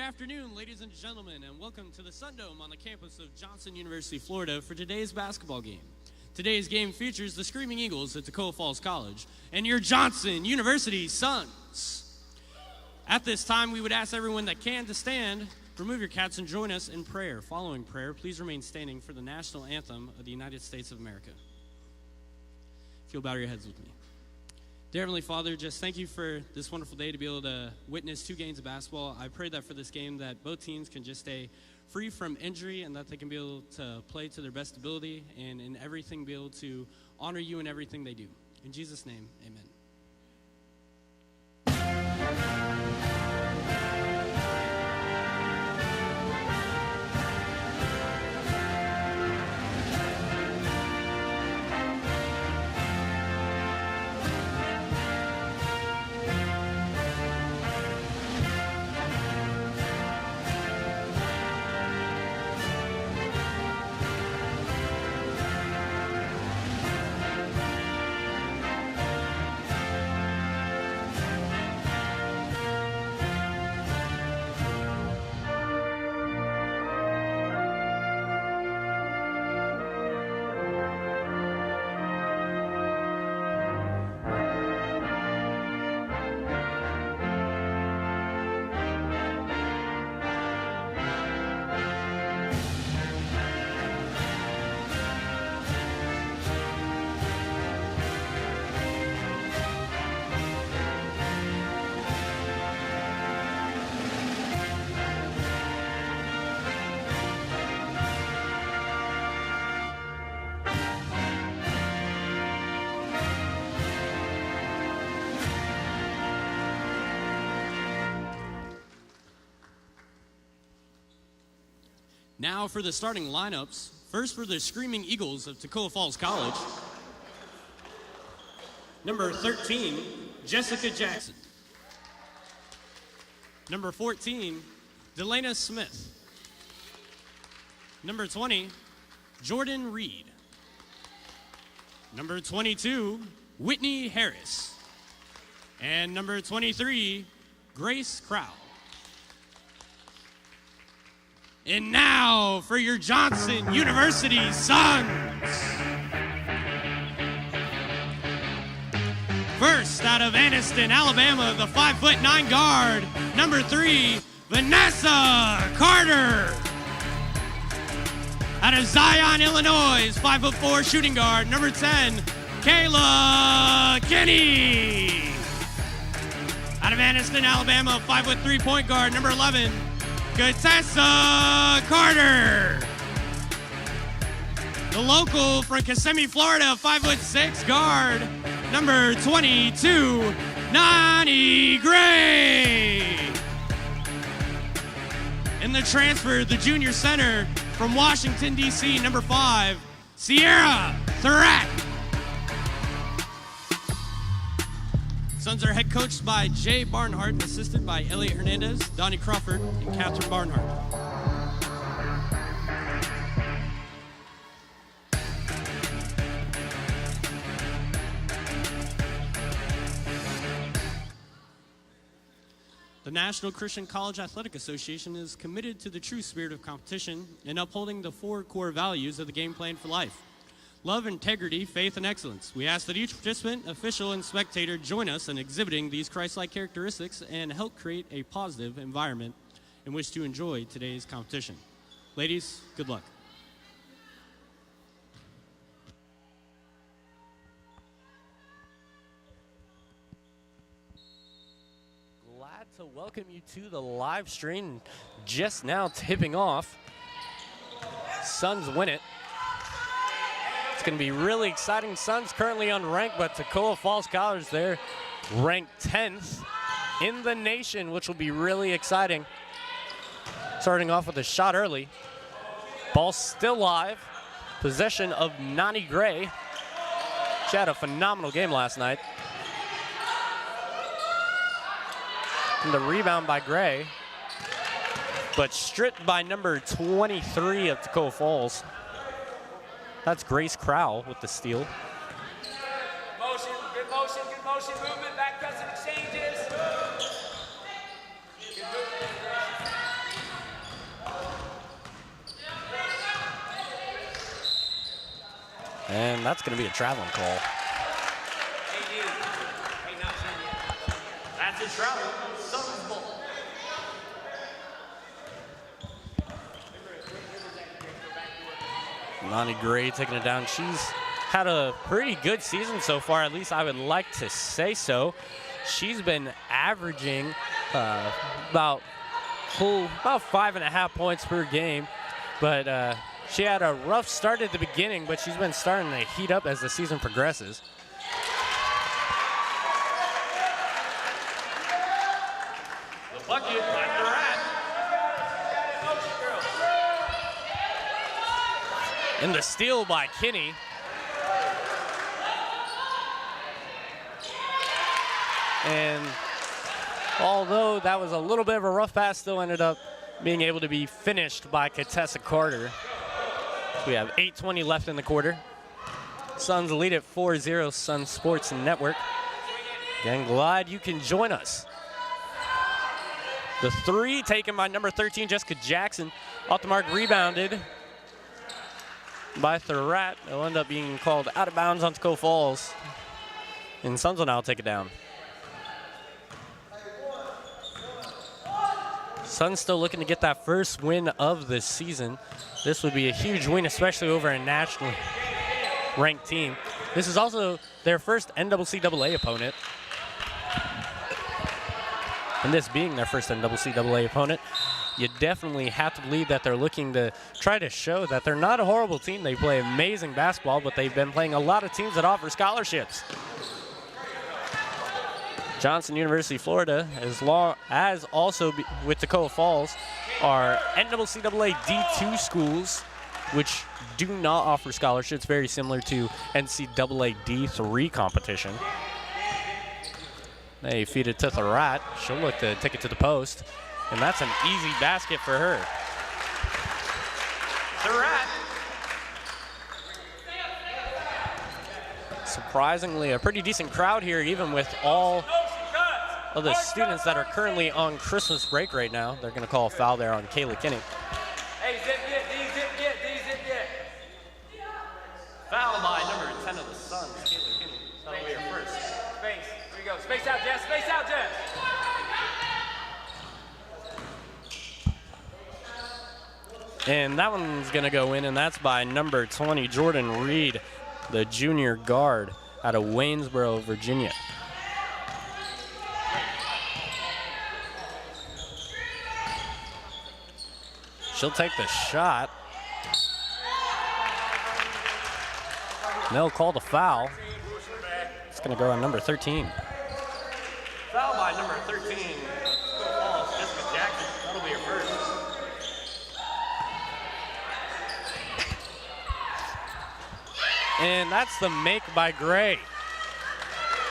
afternoon, ladies and gentlemen, and welcome to the Sundome on the campus of Johnson University, Florida for today's basketball game. Today's game features the Screaming Eagles at Toccoa Falls College and your Johnson University Suns. At this time, we would ask everyone that can to stand, remove your caps, and join us in prayer. Following prayer, please remain standing for the national anthem of the United States of America. If you'll bow your heads with me. Dear Heavenly Father, just thank you for this wonderful day to be able to witness 2 games of basketball. I pray that for this game that both teams can just stay free from injury and that they can be able to play to their best ability and in everything be able to honor you in everything they do. In Jesus' name, amen. Now for the starting lineups. First for the Screaming Eagles of Toccoa Falls College. Number 13, Jessica Jackson. Number 14, Delana Smith. Number 20, Jordan Reed. Number 22, Whitney Harris. And number 23, Grace Crowell. And now for your Johnson University Suns. First out of Anniston, Alabama, the 5'9" guard, number 3, Vanessa Carter. Out of Zion, Illinois, 5'4" shooting guard, number 10, Kayla Kinney. Out of Anniston, Alabama, 5'3" point guard, number 11, Tessa Carter. The local from Kissimmee, Florida, 5'6" guard, number 22, Nani Gray. And the transfer, the junior center from Washington, D.C., number 5, Sierra Thurat. Suns are head coached by Jay Barnhart, assisted by Elliot Hernandez, Donnie Crawford, and Catherine Barnhart. The National Christian College Athletic Association is committed to the true spirit of competition and upholding the 4 core values of the game plan for life: love, integrity, faith, and excellence. We ask that each participant, official, and spectator join us in exhibiting these Christ-like characteristics and help create a positive environment in which to enjoy today's competition. Ladies, good luck. Glad to welcome you to the live stream. Just now tipping off. Suns win it. It's going to be really exciting. Suns currently unranked, but Toccoa Falls College, they're ranked 10th in the nation, which will be really exciting. Starting off with a shot early. Ball still live. Possession of Nani Gray. She had a phenomenal game last night. And the rebound by Gray, but stripped by number 23 of Toccoa Falls. That's Grace Crowell with the steal. Good motion, movement, back cuts and exchanges. Good movement. And that's going to be a traveling call. That's a travel. Suns ball. Lonnie Gray taking it down. She's had a pretty good season so far, at least I would like to say so. She's been averaging about 5.5 points per game, but she had a rough start at the beginning, but she's been starting to heat up as the season progresses. The bucket by Durant. And the steal by Kinney. And although that was a little bit of a rough pass, still ended up being able to be finished by Contessa Carter. We have 8:20 left in the quarter. Suns lead at 4-0, Sun Sports Network. Again, glad you can join us. The three taken by number 13, Jessica Jackson. Off the mark, rebounded by Thurat. It'll end up being called out of bounds on Toccoa Falls. And Suns will now take it down. Suns still looking to get that first win of the season. This would be a huge win, especially over a nationally ranked team. This is also their first NCAA opponent. And this being their first NCAA opponent, you definitely have to believe that they're looking to try to show that they're not a horrible team. They play amazing basketball, but they've been playing a lot of teams that offer scholarships. Johnson University, Florida, as also with Toccoa Falls, are NCAA D2 schools, which do not offer scholarships, very similar to NCAA D3 competition. They feed it to Thurat. She'll look to take it to the post, and that's an easy basket for her. Thurat. Surprisingly, a pretty decent crowd here, even with all of the students that are currently on Christmas break right now. They're going to call a foul there on Kayla Kinney. Hey, zip, get. Foul by number 10 of the Suns, Kayla Kinney. That'll be her first. Space. Here we go. Space out, Jess. Space out, Jess. And that one's going to go in, and that's by number 20, Jordan Reed, the junior guard out of Waynesboro, Virginia. She'll take the shot. And they'll call the foul. It's going to go on number 13. Foul by number 13, Toccoa Falls, Jessica Jackson. That'll be her first. And that's the make by Gray,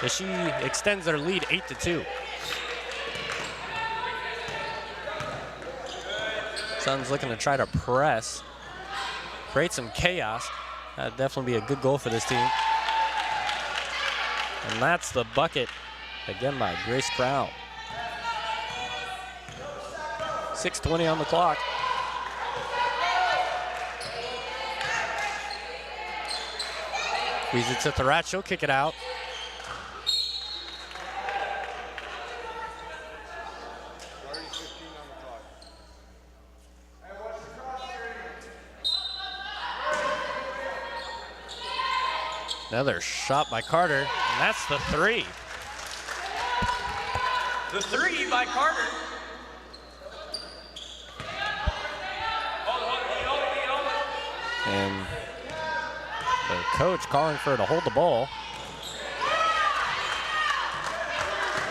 as she extends their lead 8-2. Suns looking to try to press, create some chaos. That'd definitely be a good goal for this team. And that's the bucket, again by Grace Crown. 6:20 on the clock. Squeeze it to Thurat, she'll kick it out. Another shot by Carter, and that's the three. The three by Carter. And the coach calling for her to hold the ball.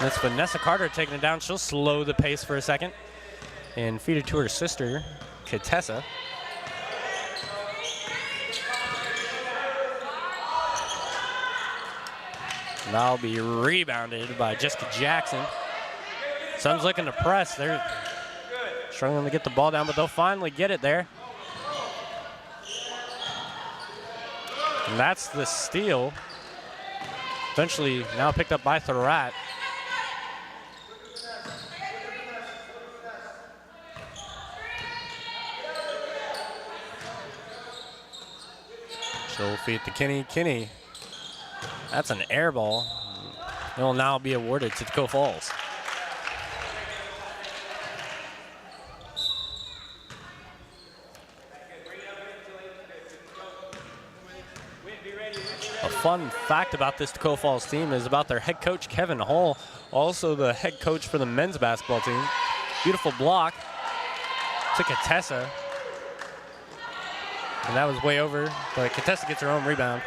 That's Vanessa Carter taking it down. She'll slow the pace for a second and feed it to her sister, Contessa. That'll be rebounded by Jessica Jackson. Suns looking to press. They're struggling to get the ball down, but they'll finally get it there. And that's the steal. Eventually now picked up by Thurat. She'll feed to Kinney. Kinney, that's an air ball. It will now be awarded to Toccoa Falls. A fun fact about this Toccoa Falls team is about their head coach, Kevin Hall, also the head coach for the men's basketball team. Beautiful block to Contessa. And that was way over, but Contessa gets her own rebound.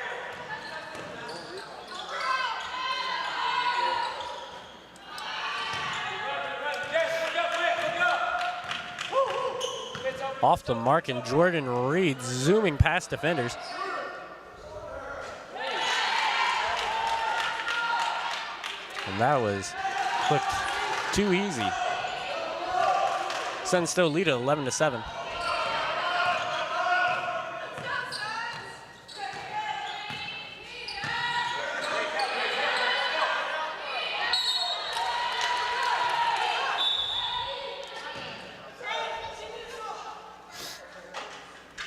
Off the mark, and Jordan Reed zooming past defenders. And that looked too easy. Suns still lead at 11-7.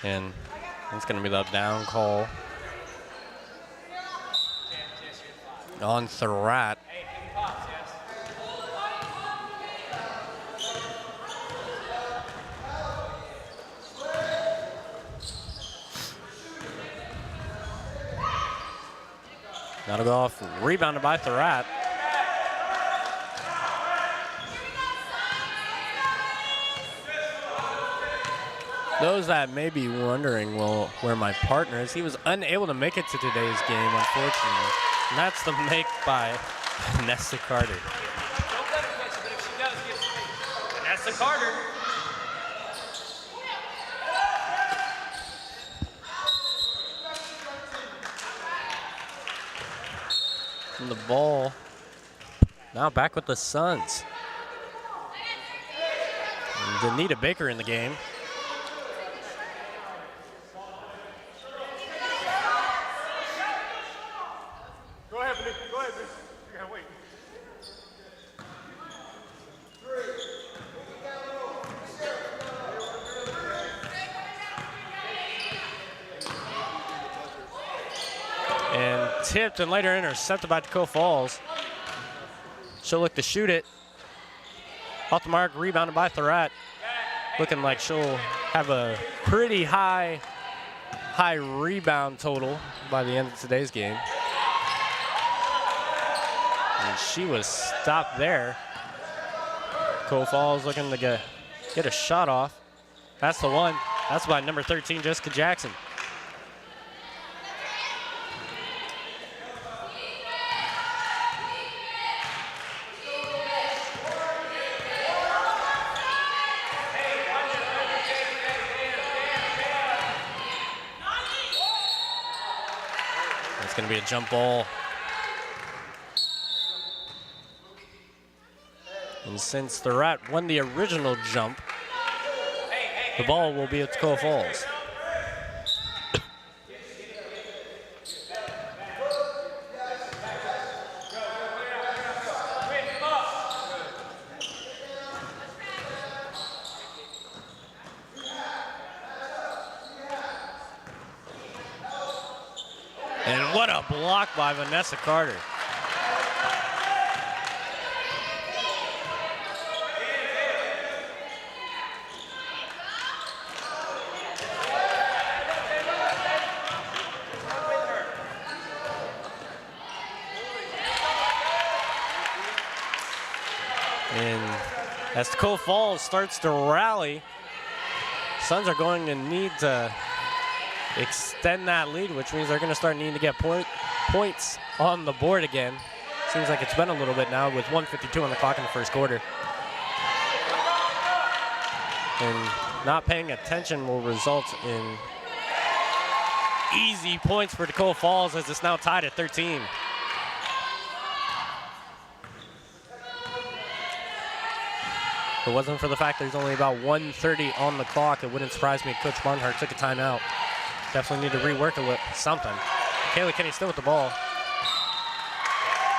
And it's going to be the down call on Thurrat. That'll go off, rebounded by Thurrat. Those that may be wondering, well, where my partner is, he was unable to make it to today's game, unfortunately. And that's the make by Vanessa Carter. Don't let her catch it, but if she does, give it to me. Vanessa Carter. And the ball now back with the Suns. And Danita Baker in the game. Go ahead, Blake. Go ahead, Blake. You gotta wait. And tipped and later intercepted by Toccoa Falls. She'll look to shoot it. Off the mark, rebounded by Thurrat. Looking like she'll have a pretty high rebound total by the end of today's game. And she was stopped there. Toccoa Falls looking to get a shot off. That's the one. That's by number 13, Jessica Jackson. It's going to be a jump ball. And since Thurrat won the original jump, the ball will be at Toccoa Falls. And what a block by Vanessa Carter. And as Toccoa Falls starts to rally, Suns are going to need to extend that lead, which means they're going to start needing to get points on the board again. Seems like it's been a little bit now with 1:52 on the clock in the first quarter. And not paying attention will result in easy points for Toccoa Falls as it's now tied at 13. If it wasn't for the fact there's only about 1:30 on the clock, it wouldn't surprise me if Coach Barnhart took a timeout. Definitely need to rework something. Kayla Kinney still with the ball.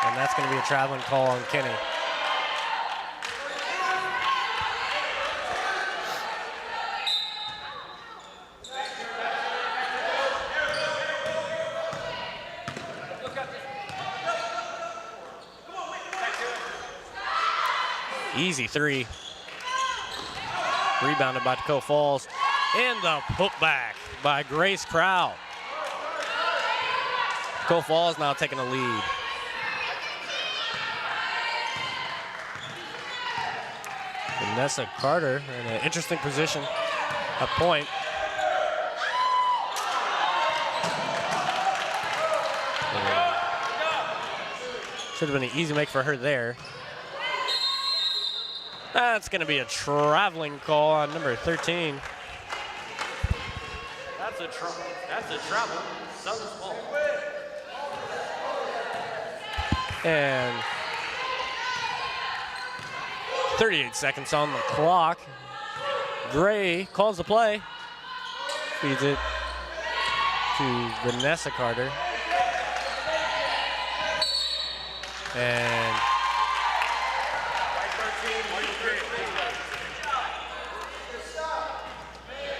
And that's going to be a traveling call on Kinney. Easy three. Rebounded by Toccoa Falls. And the putback by Grace Crowell. Toccoa Falls now taking the lead. Vanessa Carter in an interesting position at point. Should have been an easy make for her there. That's going to be a traveling call on number 13. That's a travel. Suns ball. And 38 seconds on the clock. Gray calls the play. Feeds it to Vanessa Carter. And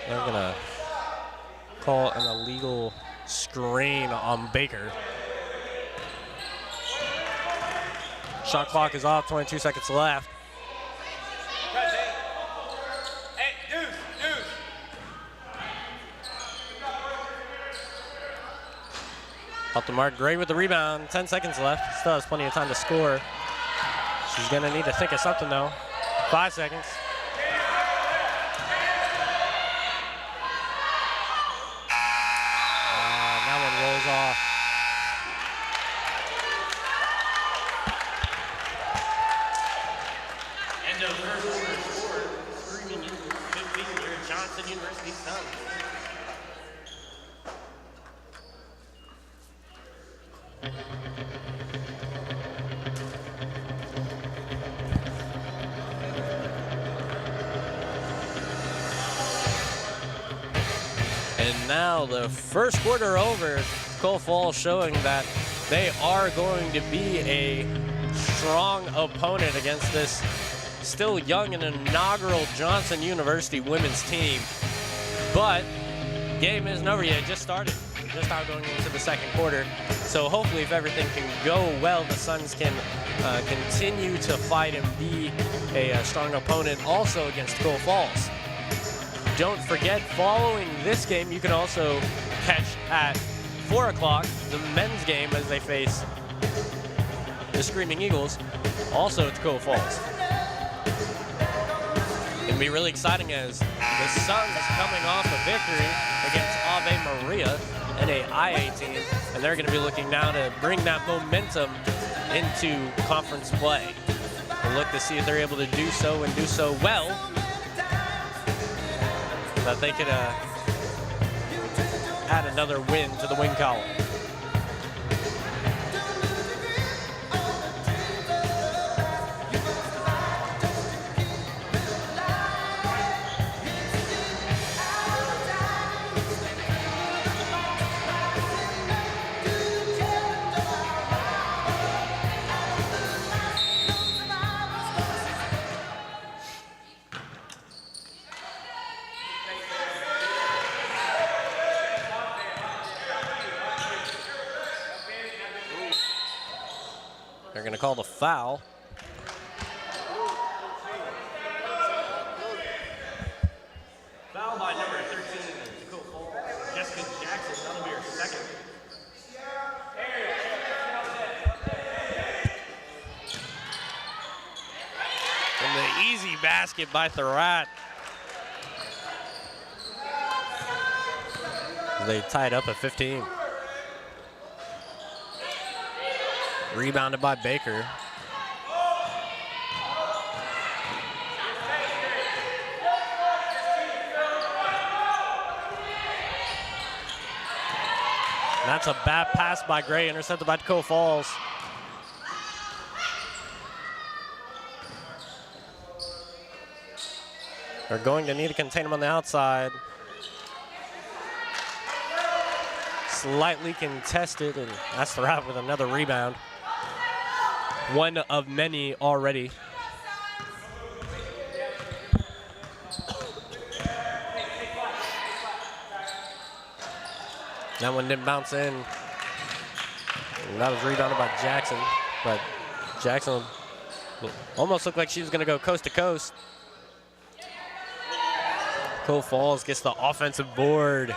they're gonna call an illegal screen on Baker. Shot clock is off, 22 seconds left. Off the mark, Gray with the rebound, 10 seconds left. Still has plenty of time to score. She's gonna need to think of something though. 5 seconds. That one rolls off. End of first quarter score. Screaming in 15 here, Johnson University Suns. And now the first quarter over. Toccoa Falls showing that they are going to be a strong opponent against this still young and inaugural Johnson University women's team. But game isn't over yet, it just started. Just now going into the second quarter. So hopefully if everything can go well, the Suns can continue to fight and be a strong opponent also against Toccoa Falls. Don't forget, following this game, you can also catch at 4 o'clock the men's game as they face the Screaming Eagles, also at Toccoa Falls. It'll be really exciting as the Suns is coming off a victory against Ave Maria, an IA team, and they're going to be looking now to bring that momentum into conference play. We'll look to see if they're able to do so and do so well, that they could add another win to the win column. They're going to call the foul. Foul by number 13, Toccoa Falls, Jessica Jackson. That'll be her second. And the easy basket by Thurrat. They tied up at 15. Rebounded by Baker. And that's a bad pass by Gray, intercepted by Toccoa Falls. They're going to need to contain him on the outside. Slightly contested, and that's the route with another rebound. One of many already. That one didn't bounce in. And that was rebounded by Jackson, but Jackson Almost looked like she was going to go coast to coast. Toccoa Falls gets the offensive board.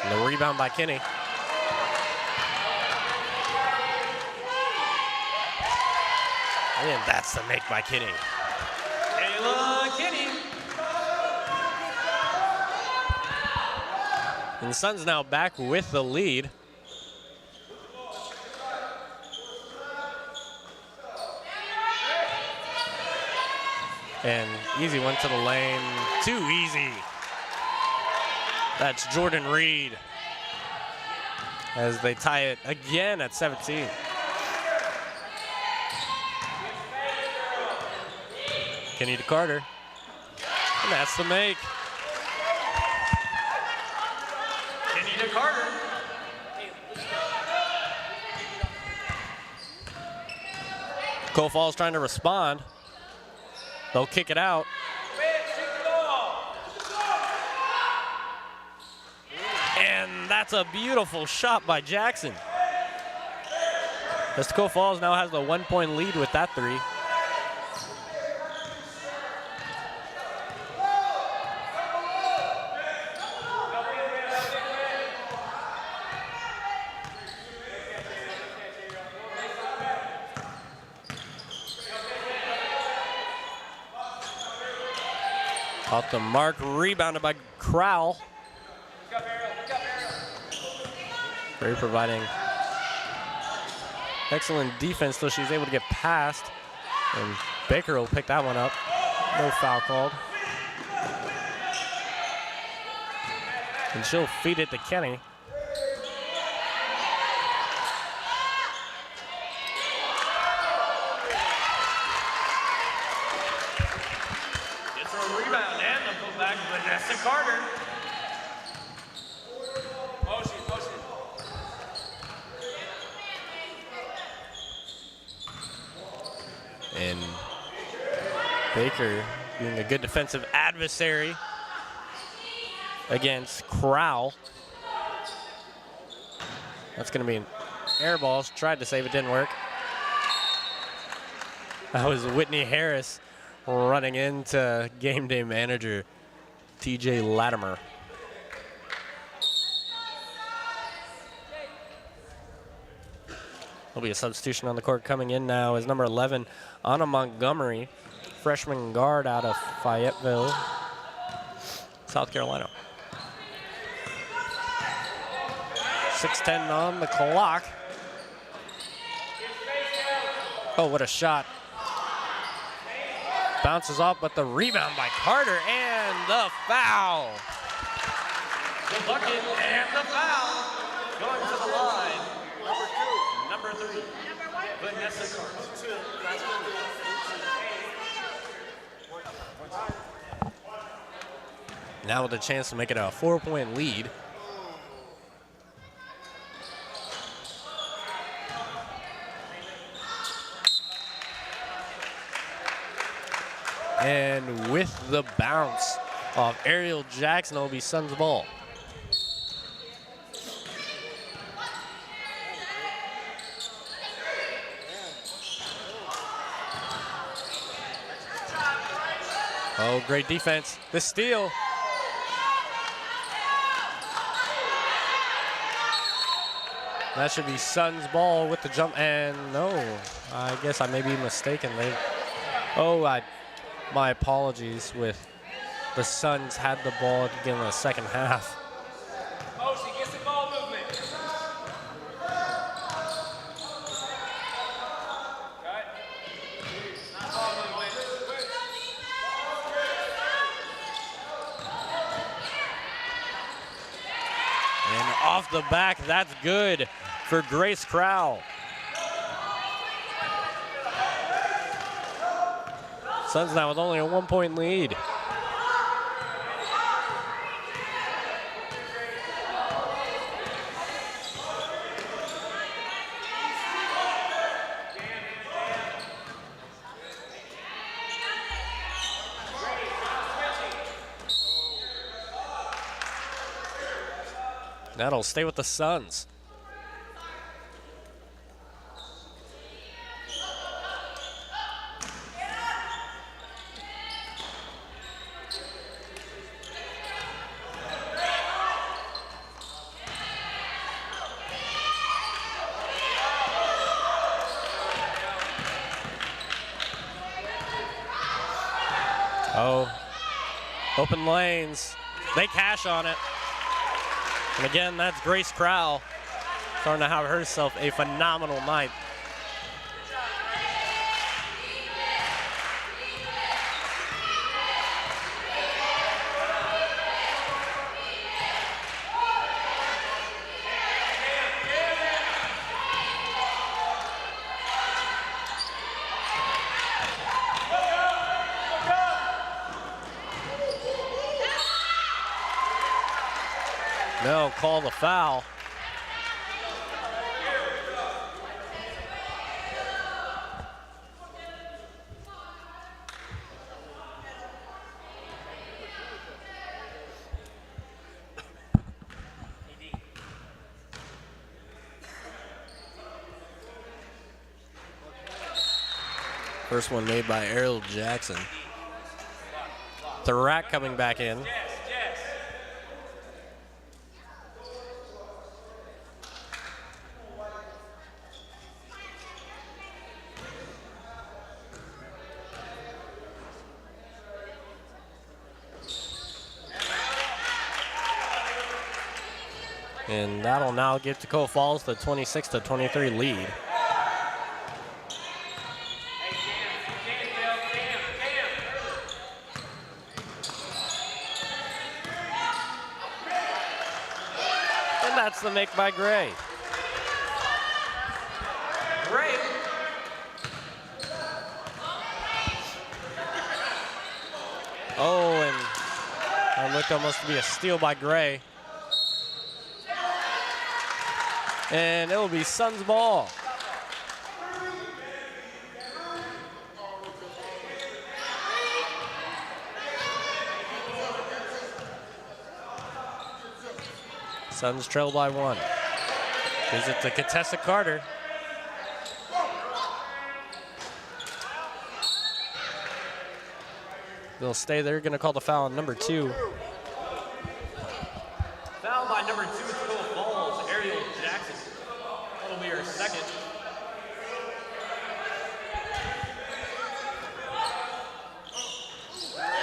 And the rebound by Kinney. And that's the make by Kinney. Ayla Kinney. And the Suns now back with the lead. And easy one to the lane. Too easy. That's Jordan Reed as they tie it again at 17. Kenny to Carter. And that's the make. Kenny to Carter. Toccoa Falls trying to respond. They'll kick it out. And that's a beautiful shot by Jackson. As Toccoa Falls now has the 1-point lead with that three. Off the mark, rebounded by Crowell. Very providing excellent defense till she's able to get past. And Baker will pick that one up. No foul called. And she'll feed it to Kenny. Rebound and the putback, Vanessa Carter. Motion. And Baker being a good defensive adversary against Crowell. That's going to be an air ball. Tried to save it, didn't work. That was Whitney Harris running into game day manager TJ Latimer. There'll be a substitution on the court coming in now is number 11, Anna Montgomery, freshman guard out of Fayetteville, South Carolina. 6:10 on the clock. Oh, what a shot. Bounces off, but the rebound by Carter and the foul. The bucket and the foul. Going to the line. Number 3. Vanessa Carter. Now with a chance to make it a 4-point lead. And with the bounce of Ariel Jackson, it'll be Suns ball. Oh, great defense. The steal. That should be Suns ball with the jump. And no, I guess I may be mistaken. My apologies. With the Suns had the ball to begin the second half. Motion, get some ball movement. Right. Ball movement. And off the back, that's good for Grace Crowell. Suns now with only a 1-point lead. That'll stay with the Suns. Oh, open lanes. They cash on it. And again, that's Grace Crowell starting to have herself a phenomenal night. They'll call the foul. First one made by Ariel Jackson. Thurrat coming back in. And that'll now give Toccoa Falls the 26-23 lead. And that's the make by Gray. Gray. Oh, and that looked almost to be a steal by Gray. And it will be Suns ball. Suns trail by 1. Gives it to Contessa Carter. They'll stay there, gonna call the foul on number 2. Foul by number 2, Toccoa Falls, Ariel Jackson. That'll be her second.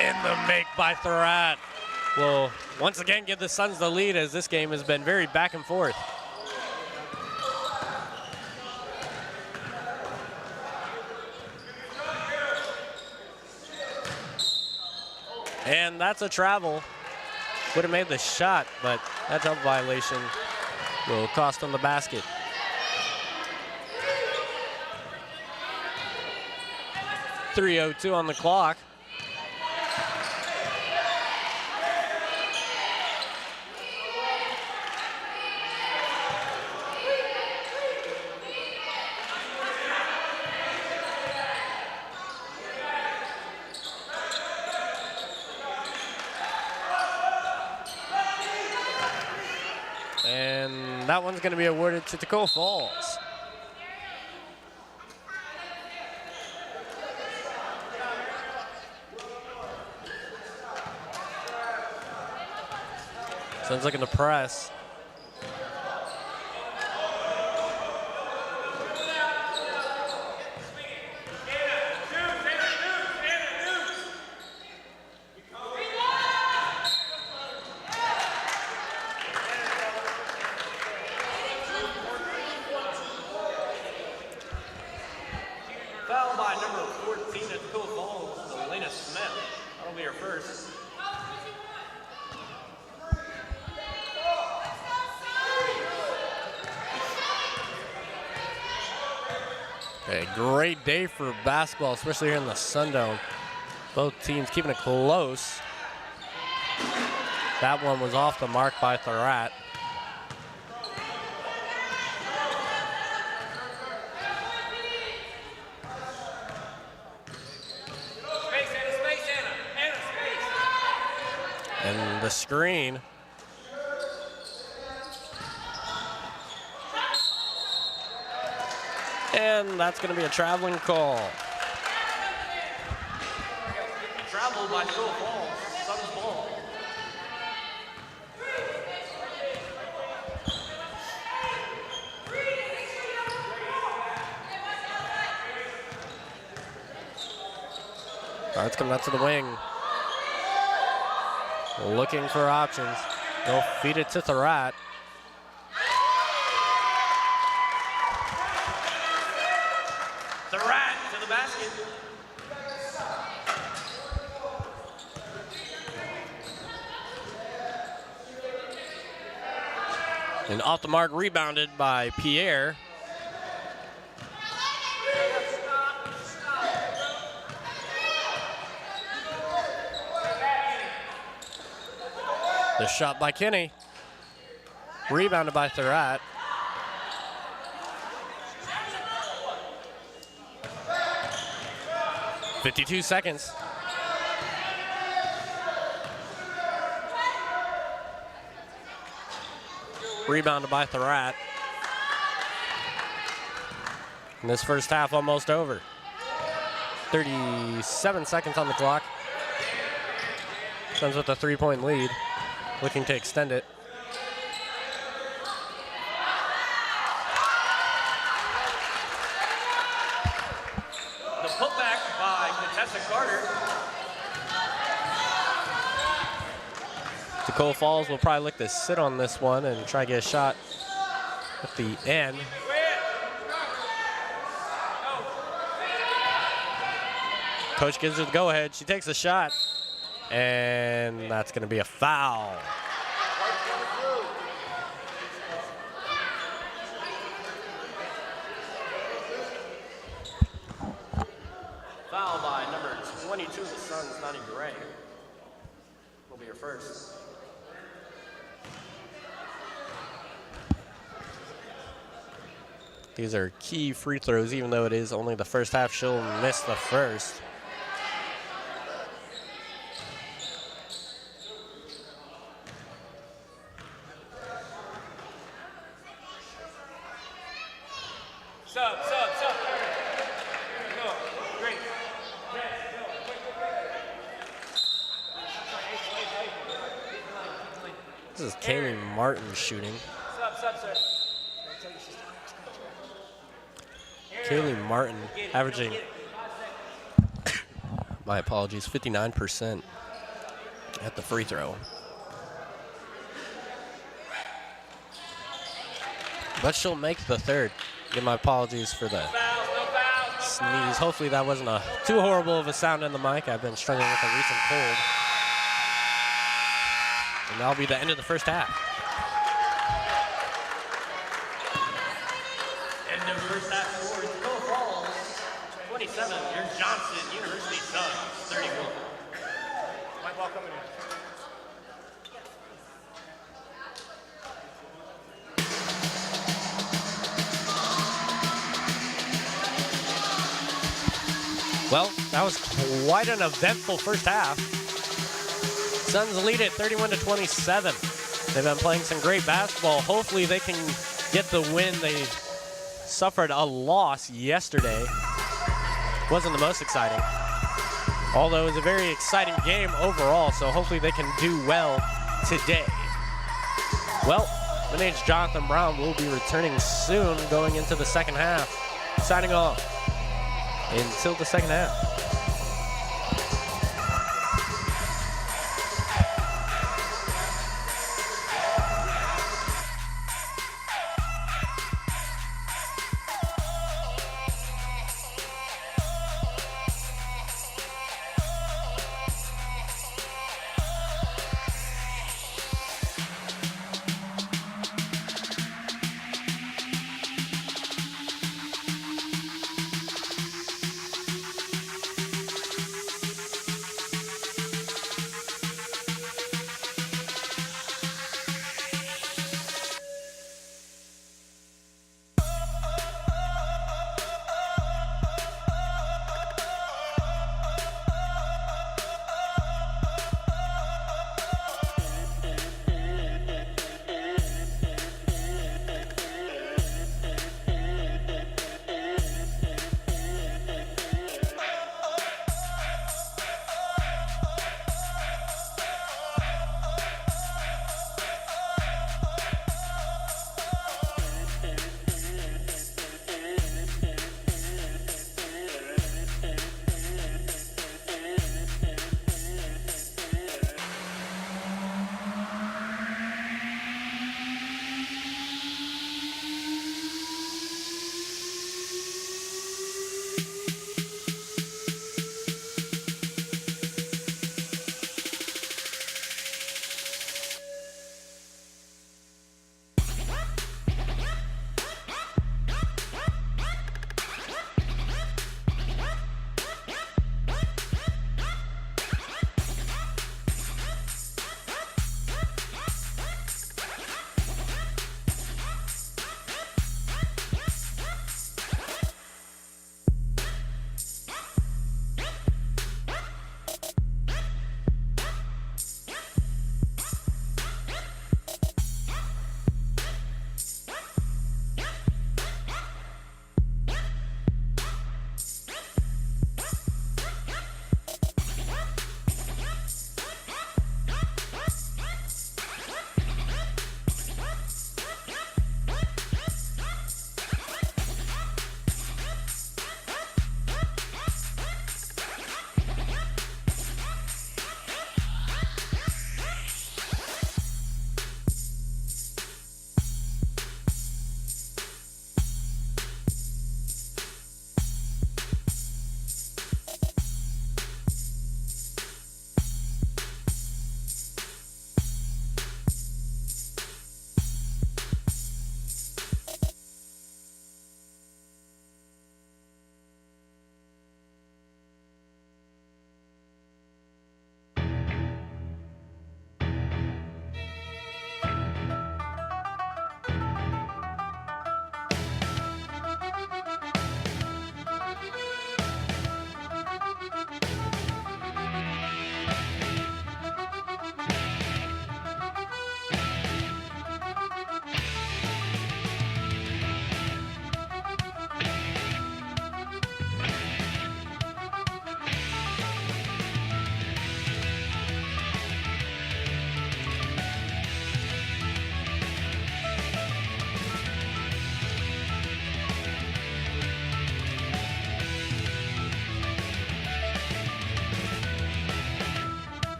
And the make by Thurrat will once again give the Suns the lead, as this game has been very back and forth. And that's a travel. Would have made the shot, but that jump violation will cost them the basket. .302 on the clock. And that one's going to be awarded to Toccoa Falls. Suns looking to press. Foul by number 14 at Toccoa Falls, Elena Smith. That'll be her first. A great day for basketball, especially here in the Sun Dome. Both teams keeping it close. That one was off the mark by Thurrat. And the screen. And that's going to be a traveling call. Travel by Toccoa Falls, Suns ball. All right, it's coming out to the wing. looking for options. They'll feed it to Thurrott. Thurrott to the basket. And off the mark, rebounded by Pierre. The shot by Kinney. Rebounded by Thurrott. .52 seconds. Rebounded by Thurrott. And this first half almost over. 37 seconds on the clock. Suns with a 3-point lead, looking to extend it. The putback by Contessa Carter. Toccoa Falls will probably look to sit on this one and try to get a shot at the end. Coach gives her the go-ahead. She takes a shot, and that's going to be a foul. Foul by number 22 of the Suns, Nani Gray. Will be your first. These are key free throws, even though it is only the first half. She'll miss the first. Sub. Go. Great. This is Kaylee Martin shooting. Sub, sir. Kaylee Martin averaging, my apologies, 59% at the free throw. But she'll make the third. Give my apologies for the sneeze. Hopefully that wasn't too horrible of a sound in the mic. I've been struggling with a recent cold. And that'll be the end of the first half. End of first half score, Toccoa Falls 27, your Johnson University Suns 31. White ball coming in. Well, that was quite an eventful first half. Suns lead it 31-27. They've been playing some great basketball. Hopefully they can get the win. They suffered a loss yesterday. Wasn't the most exciting. Although it was a very exciting game overall, so hopefully they can do well today. Well, my name's Jonathan Brown. We'll be returning soon going into the second half. Signing off until the second half.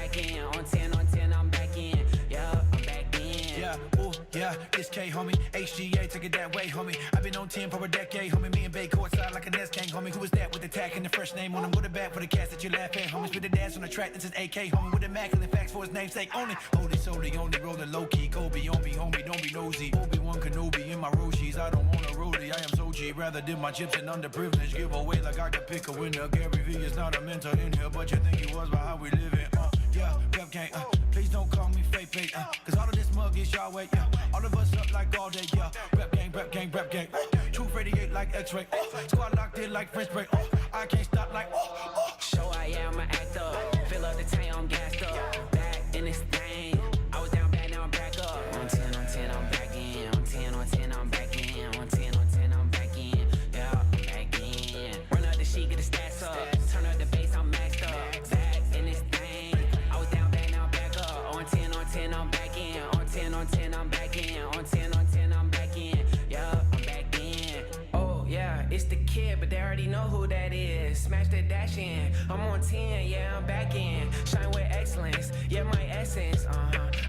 back in. On 10, I'm back in. Yeah, I'm back in. Yeah, ooh, yeah, it's K, homie. HGA, took it that way, homie. I've been on 10 for a decade, homie. Me and Bay courtside like a Nest gang, homie. Who was that with the tack and the fresh name on him? With a bat for the cats that you laugh at, homies. With the dance on the track, this is AK, homie. With immaculate facts for his namesake only. Holy solely, only rolling low key. Kobe on me, homie, don't be nosy. Obi-Wan Kenobi in my Roshis. I don't want a roadie, I am so G. Rather dip my chips in underprivileged. Give away like I could pick a winner. Gary V is not a mentor in here, but you think he was by how we live it. Yeah, rep gang, please don't call me fake, cause all of this mug is y'all way, yeah. All of us up like all day, yeah. Rep gang, rep gang, rep gang. Truth radiate like X-ray, squad locked in like French break. I can't stop like, Show I am an actor. Fill up the tank, I'm gassed up. Back in this thing. I was down bad, now I'm back up. On 10, I'm back in. On 10, I'm back in. On 10, I'm back in. Yeah, I'm back in. Run up the sheet, get the stats up. Turn up the bass, I'm maxed up. Back in this thing. I was down bad, now I'm back up. On 10, I'm back in. On 10, I'm back in. On 10, I'm back in. Yeah, I'm back in. Oh, yeah, it's the kid, but they already know who that is. Smash the dash in. I'm on 10, yeah, I'm back in. Shine with excellence, yeah, my essence,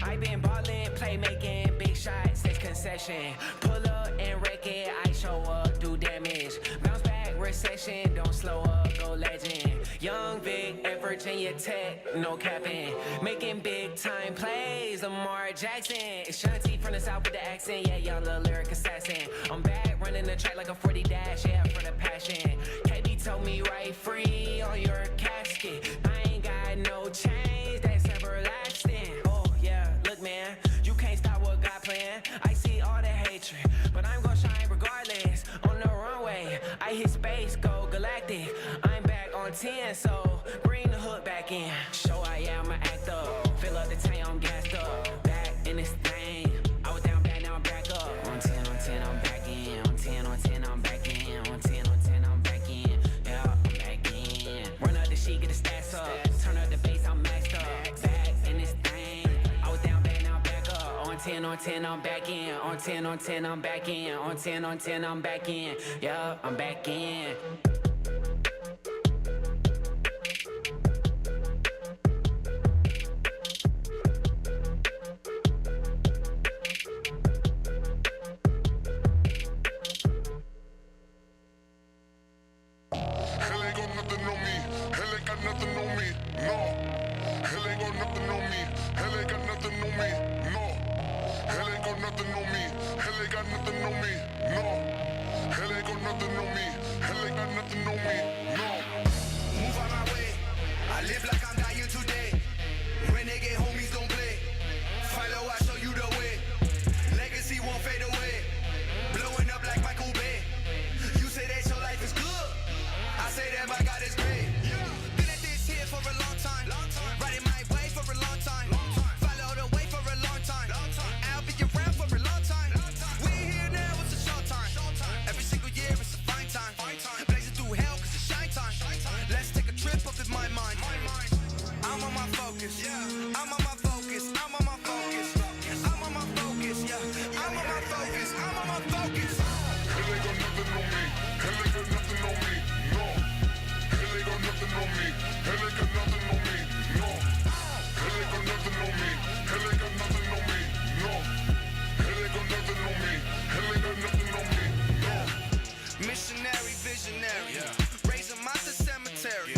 I been ballin', playmaking, big shots, it's concession. Pull up and wreck it, I show up, do damage. Bounce back, recession, don't slow up, go legend. Young Vic at Virginia Tech, no capping. Making big time plays, Lamar Jackson. It's Shanti from the south with the accent, yeah, young little lyric assassin. I'm back, running the track like a 40 dash, yeah, for the passion. KB told me right free on your casket. I ain't got no change, that's everlasting. Oh yeah, look man, you can't stop what God planned. I see all the hatred, but I'm gonna shine regardless. On the runway, I hit space, go galactic. I'm back on 10, so bring the hook back in. Show I am an actor. Fill up the tank, I'm gassed up. Back in this thing. I was down bad, now I'm back up. On 10, I'm back in. On 10, I'm back in. On 10, I'm back in. Yeah, I'm back in. Run up the sheet, get the stats up. Turn up the bass, I'm maxed up. Back in this thing. I was down bad, now I'm back up. On 10, I'm back in. On 10, I'm back in. On 10, I'm back in. Yeah, I'm back in. Hell ain't got nothing on me. Hell ain't got nothing on me. No. Hell ain't got nothing on me. Hell ain't got nothing on me. No. Hell ain't got nothing on me. Hell ain't got nothing on me. No. Hell ain't got nothing on me. Hell ain't got nothing on me. No. Move on my way. I live like I'm dying today. Renegade homies don't play. Follow, I show you the way. Legacy won't fade away. Blowing up like Michael Bay. You say that your life is good. I say that my God is great. Been at this here for a long time. Riding my way for a long time. Follow the way for a long time. I'll be around for a long time. We here now, it's a short time. Every single year it's a fine time. Blazing through hell cause it's shine time. Let's take a trip up in my mind. I'm on my focus. I'm on my focus. I'm on my focus. I'm on my focus. Yeah. I'm on my focus. I'm on my focus. Hell ain't got nothing on me. Hell ain't got nothing on me. No. Hell ain't got nothing on me. Hell ain't got nothing on me. No. Hell ain't got nothing on me. Hell ain't got nothing on me. No. Hell ain't got nothing on me. Hell ain't got nothing on me. No. Missionary, visionary. Raising my to cemetery.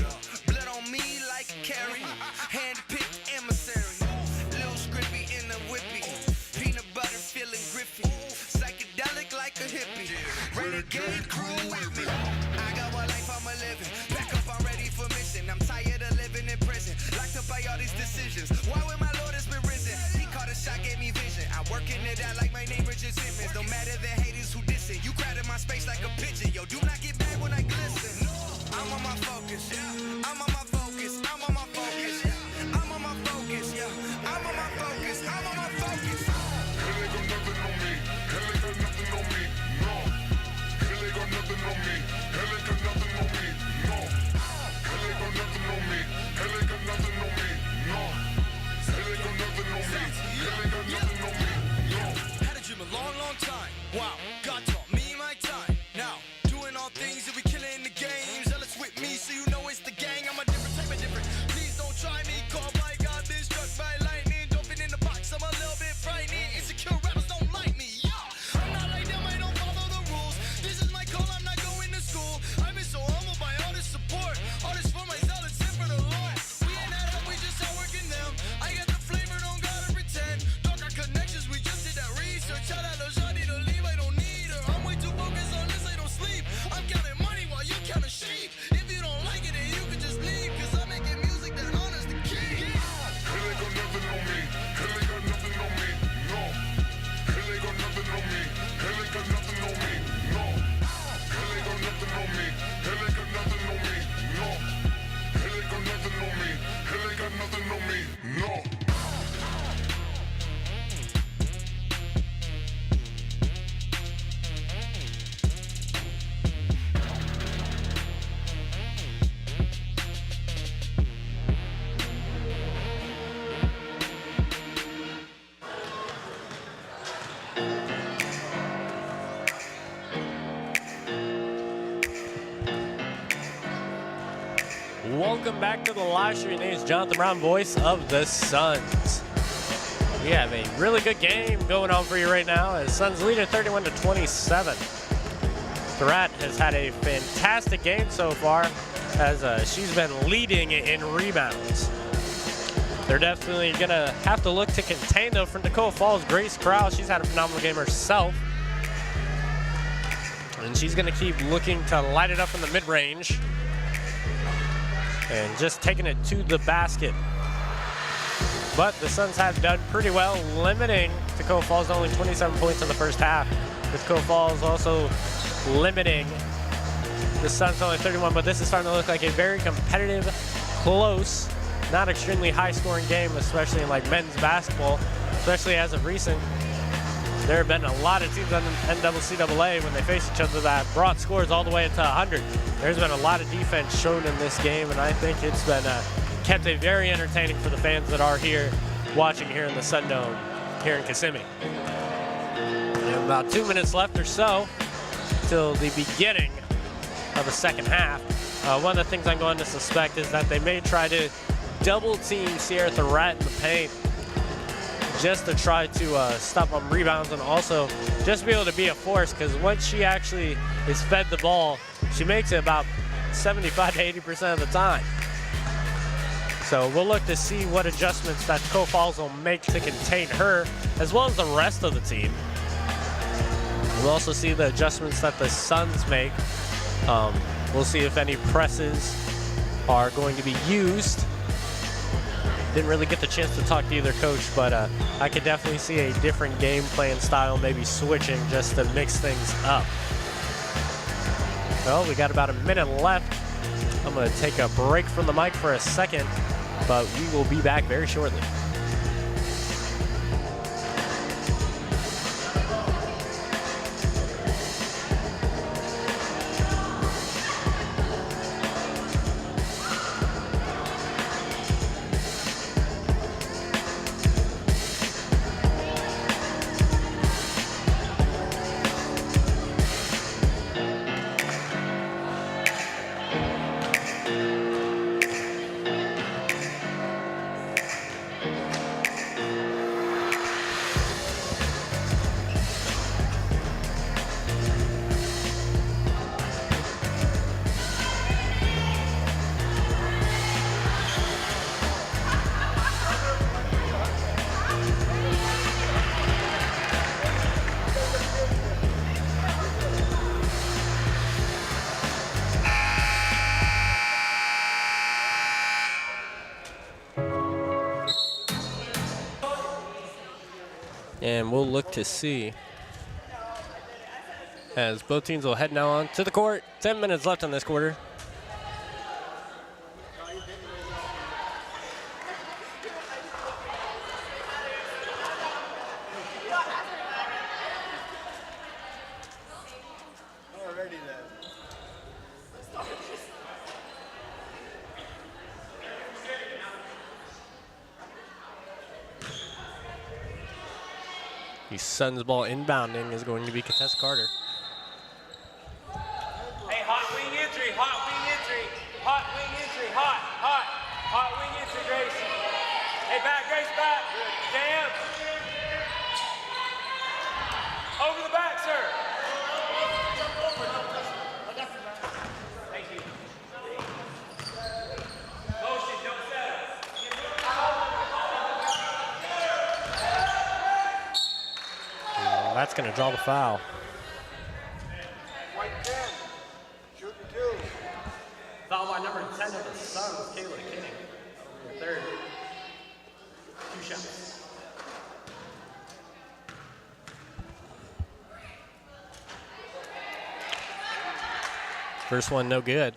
Blood on me like a carry. Hand-picked emissary. Little scrippy in the whippy. Peanut butter feeling grippy. Psychedelic like a hippie. Renegade crew with me. I got one life I'm a living. Back up, I'm ready for mission. I'm tired of living in prison. Locked up by all these decisions. Why when my Lord has been risen? He caught a shot, gave me vision. I'm working it out like my name Richard Simmons. No matter the haters who diss it. You crowded my space like a pigeon. Yo, do not get back when I glisten. I'm on my focus. I'm on my focus. I'm on my focus. I'm on my focus. Yeah. I'm on my focus. I'm on my focus. Hell ain't got nothing on me. Hell ain't got nothing on me. No. Hell ain't got nothing on me. Hell ain't got nothing on me. No. Hell ain't got nothing on me. Hell ain't got nothing on me. No. Hell ain't got nothing on me. Hell ain't got nothing on me. No. Had a dream a long, long time. Wow, God taught me my time. Now, doing all things that we killing the game. Zealous with me, so you know it's the gang. I'm a on me. Hell ain't got nothing on me. No. Hell ain't got nothing on me. Hell ain't got nothing on me. No. Hell ain't got nothing on me. Hell ain't got nothing on me. No. Hell ain't got nothing on me. Hell ain't got nothing on me. No. Welcome back to the live stream. My name is Jonathan Brown, voice of the Suns. We have a really good game going on for you right now as Suns lead at 31-27. Threat has had a fantastic game so far as she's been leading in rebounds. They're definitely going to have to look to contain, though, from Toccoa Falls. Grace Krause, she's had a phenomenal game herself. And she's going to keep looking to light it up in the mid-range. And just taking it to the basket. But the Suns have done pretty well, limiting Toccoa Falls to only 27 points in the first half. With Toccoa Falls also limiting the Suns to only 31, but this is starting to look like a very competitive, close, not extremely high-scoring game, especially in like men's basketball, especially as of recent. There have been a lot of teams on the NCAA when they face each other that brought scores all the way into 100. There's been a lot of defense shown in this game, and I think it's been kept a very entertaining for the fans that are here watching here in the Sun Dome here in Kissimmee. And about 2 minutes left or so till the beginning of the second half. One of the things I'm going to suspect is that they may try to double team Sierra Threat in the paint, just to try to stop on rebounds and also just be able to be a force, because once she actually is fed the ball, she makes it about 75 to 80% of the time. So we'll look to see what adjustments that Toccoa Falls will make to contain her, as well as the rest of the team. We'll also see the adjustments that the Suns make. We'll see if any presses are going to be used. Didn't really get the chance to talk to either coach, but I could definitely see a different game plan style, maybe switching just to mix things up. Well, we got about a minute left. I'm going to take a break from the mic for a second, but we will be back very shortly. And we'll look to see as both teams will head now on to the court. 10 minutes left in this quarter. The Suns ball inbounding is going to be Contessa Carter. Hey, hot wing entry, hot wing entry, hot wing entry, hot wing entry, Grace. Hey, back, Grace, back. Jam. Over the back, sir. Thank you. Motion, don't settle. That's going to draw the foul. White 10. Shooting 2. Foul by number 10 of the Suns, Kayla Kinney. Third. 2 shots. First one, no good.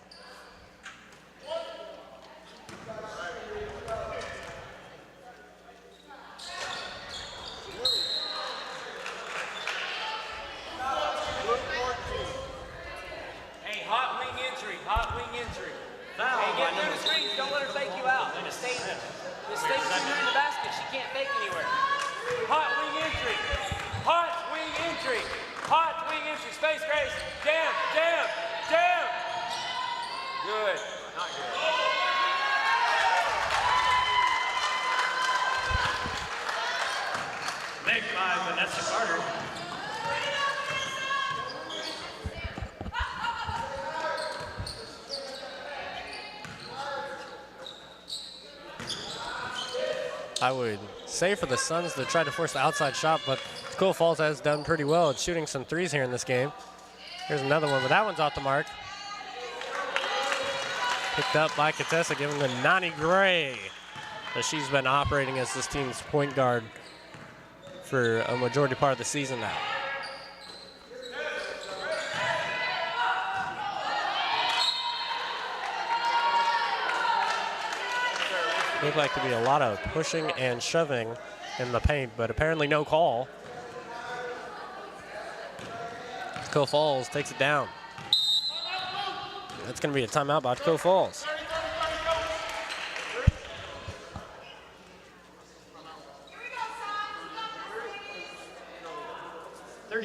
Hey, hot wing entry, hot wing entry. Hey, get through the screens. Don't let her fake you out. Just stay between her and the basket. She can't fake anywhere. Hot wing entry. Hot wing entry. Hot wing entry. Space, Grace. Jam, jam, jam. Good. Not good. Big by Vanessa Carter. I would say for the Suns to try to force the outside shot, but Toccoa Falls has done pretty well at shooting some threes here in this game. Here's another one, but that one's off the mark. Picked up by Contessa, giving to Nani Gray, as she's been operating as this team's point guard for a majority part of the season now. Looked like to be a lot of pushing and shoving in the paint, but apparently no call. Toccoa Falls takes it down. That's going to be a timeout by Toccoa Falls.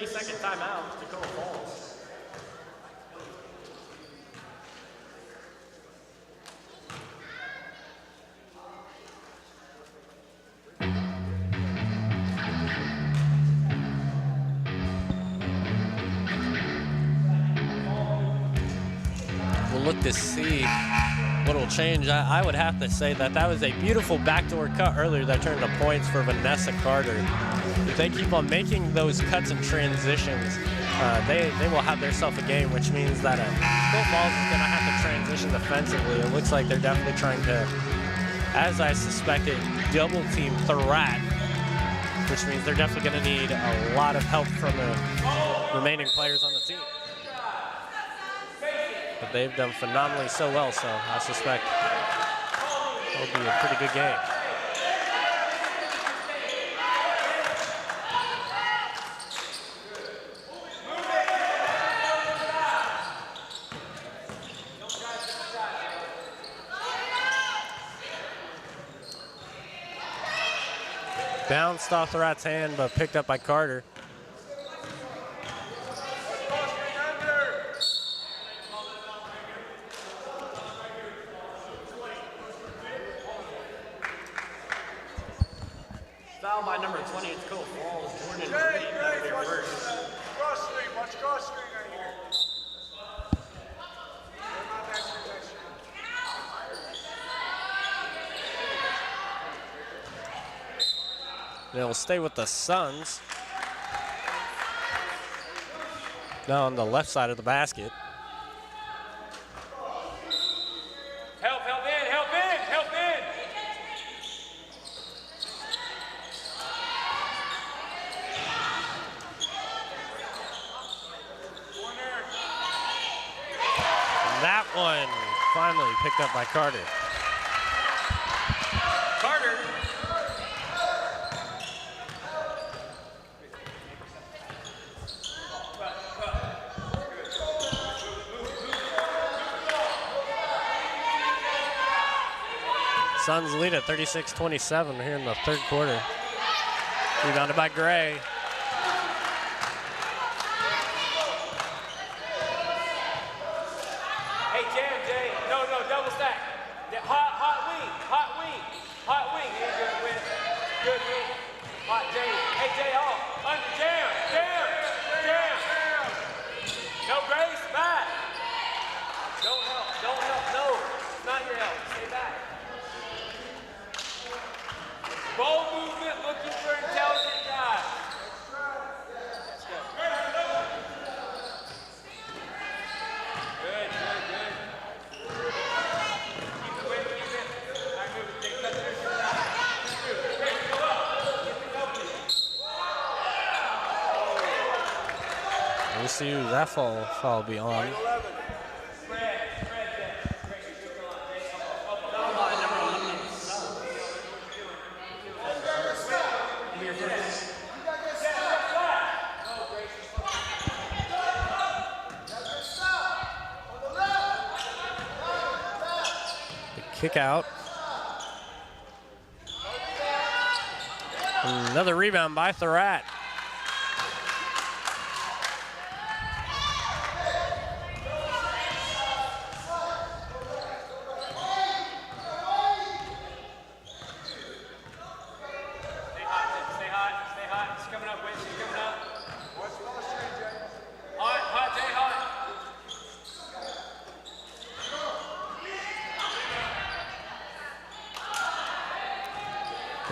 Second timeout, Toccoa Falls. We'll look to see what will change. I would have to say that was a beautiful backdoor cut earlier that turned to points for Vanessa Carter. If they keep on making those cuts and transitions, they will have themselves a game, which means that Toccoa Falls is going to have to transition defensively. It looks like they're definitely trying to, as I suspected, double team Threat, which means they're definitely going to need a lot of help from the remaining players on the team. But they've done phenomenally so well, so I suspect it'll be a pretty good game. Bounced off the rat's hand, but picked up by Carter. Foul by number 20, it's Toccoa Falls. Jordan Hey, cross screen, watch cross screen right here. They'll stay with the Suns. Now on the left side of the basket. Help, help in, help in, help in. And that one finally picked up by Carter. Carter. Suns lead at 36-27 here in the third quarter. Rebounded by Gray. Hey, Jam, Jay. No, double stack. Hot wing, hot wing, hot wing. Here, good win. Good win. Hot Jay. Hey, Jay, off. Under Jam, Jam, Jam. No, Grace, back. Don't help, no. It's not your help. Stay back. Ball movement, looking for intelligent guys. Let's go. Good. Keep it. All right, move it. Cut through. We'll see who that foul will be on. The kick out. Another rebound by Thurrat.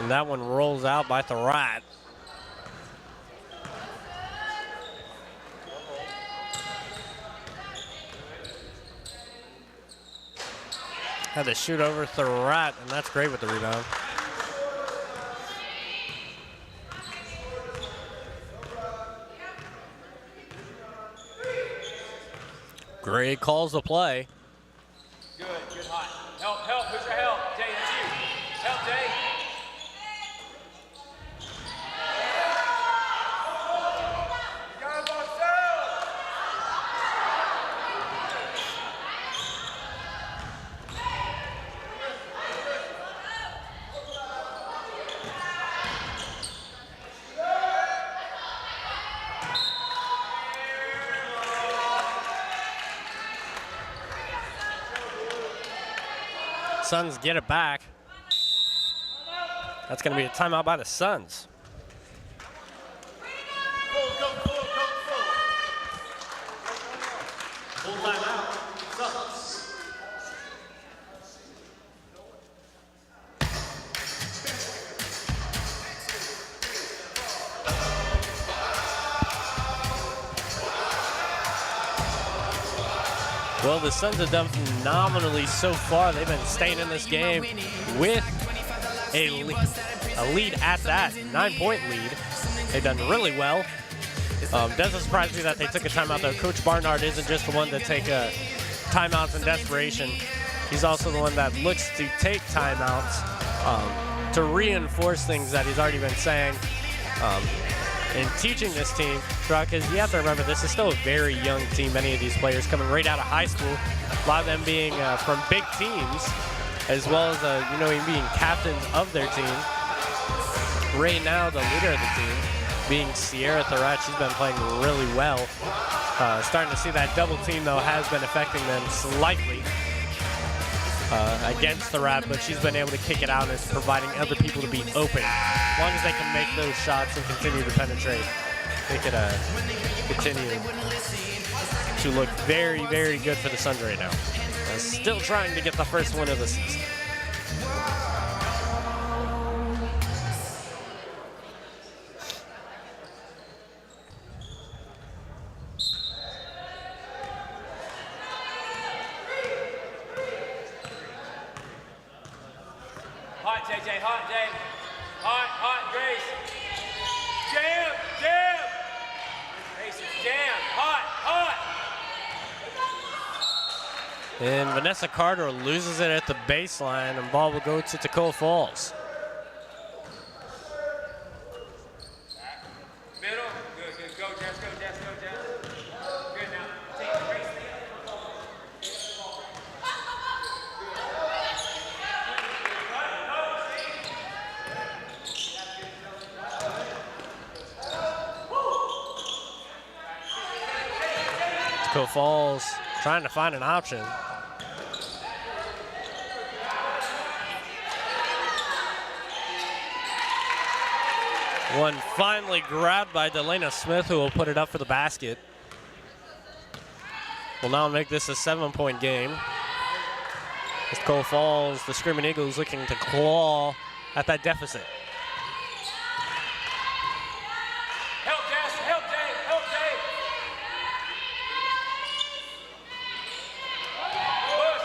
And that one rolls out by Thurrat. Had to shoot over Thurrat, and that's great with the rebound. Gray calls the play. Good, hot. Help, who's your help? Jay, that's you. Help, Jay. Suns get it back. That's going to be a timeout by the Suns. Full timeout, Suns. Well, the Suns have done phenomenally so far. They've been staying in this game with a lead at that, 9-point lead. They've done really well. Doesn't surprise me that they took a timeout, though. Coach Barnard isn't just the one to take timeouts in desperation. He's also the one that looks to take timeouts to reinforce things that he's already been saying in teaching this team throughout, because you have to remember this is still a very young team. Many of these players coming right out of high school, a lot of them being from big teams, as well as being captains of their team. Right now, the leader of the team being Sierra Thurrat. She's been playing really well. Starting to see that double team, though, has been affecting them slightly against Thurrat, but she's been able to kick it out and is providing other people to be open. As long as they can make those shots and continue to penetrate, they could continue to look very, very good for the Suns right now. Still trying to get the first win of the season. Hot, JJ, hot, Jay. Hot, Grace. Jam. Grace is jam. Hot. And Vanessa Carter loses it at the baseline, and ball will go to Toccoa Falls. Middle. Good. Go, Jess. Good now. Take the Grace. Toccoa Falls trying to find an option. One finally grabbed by Delana Smith, who will put it up for the basket. Will now make this a 7-point game. As Toccoa Falls, the Screaming Eagles, looking to claw at that deficit. Help, Jess. Help, Jay.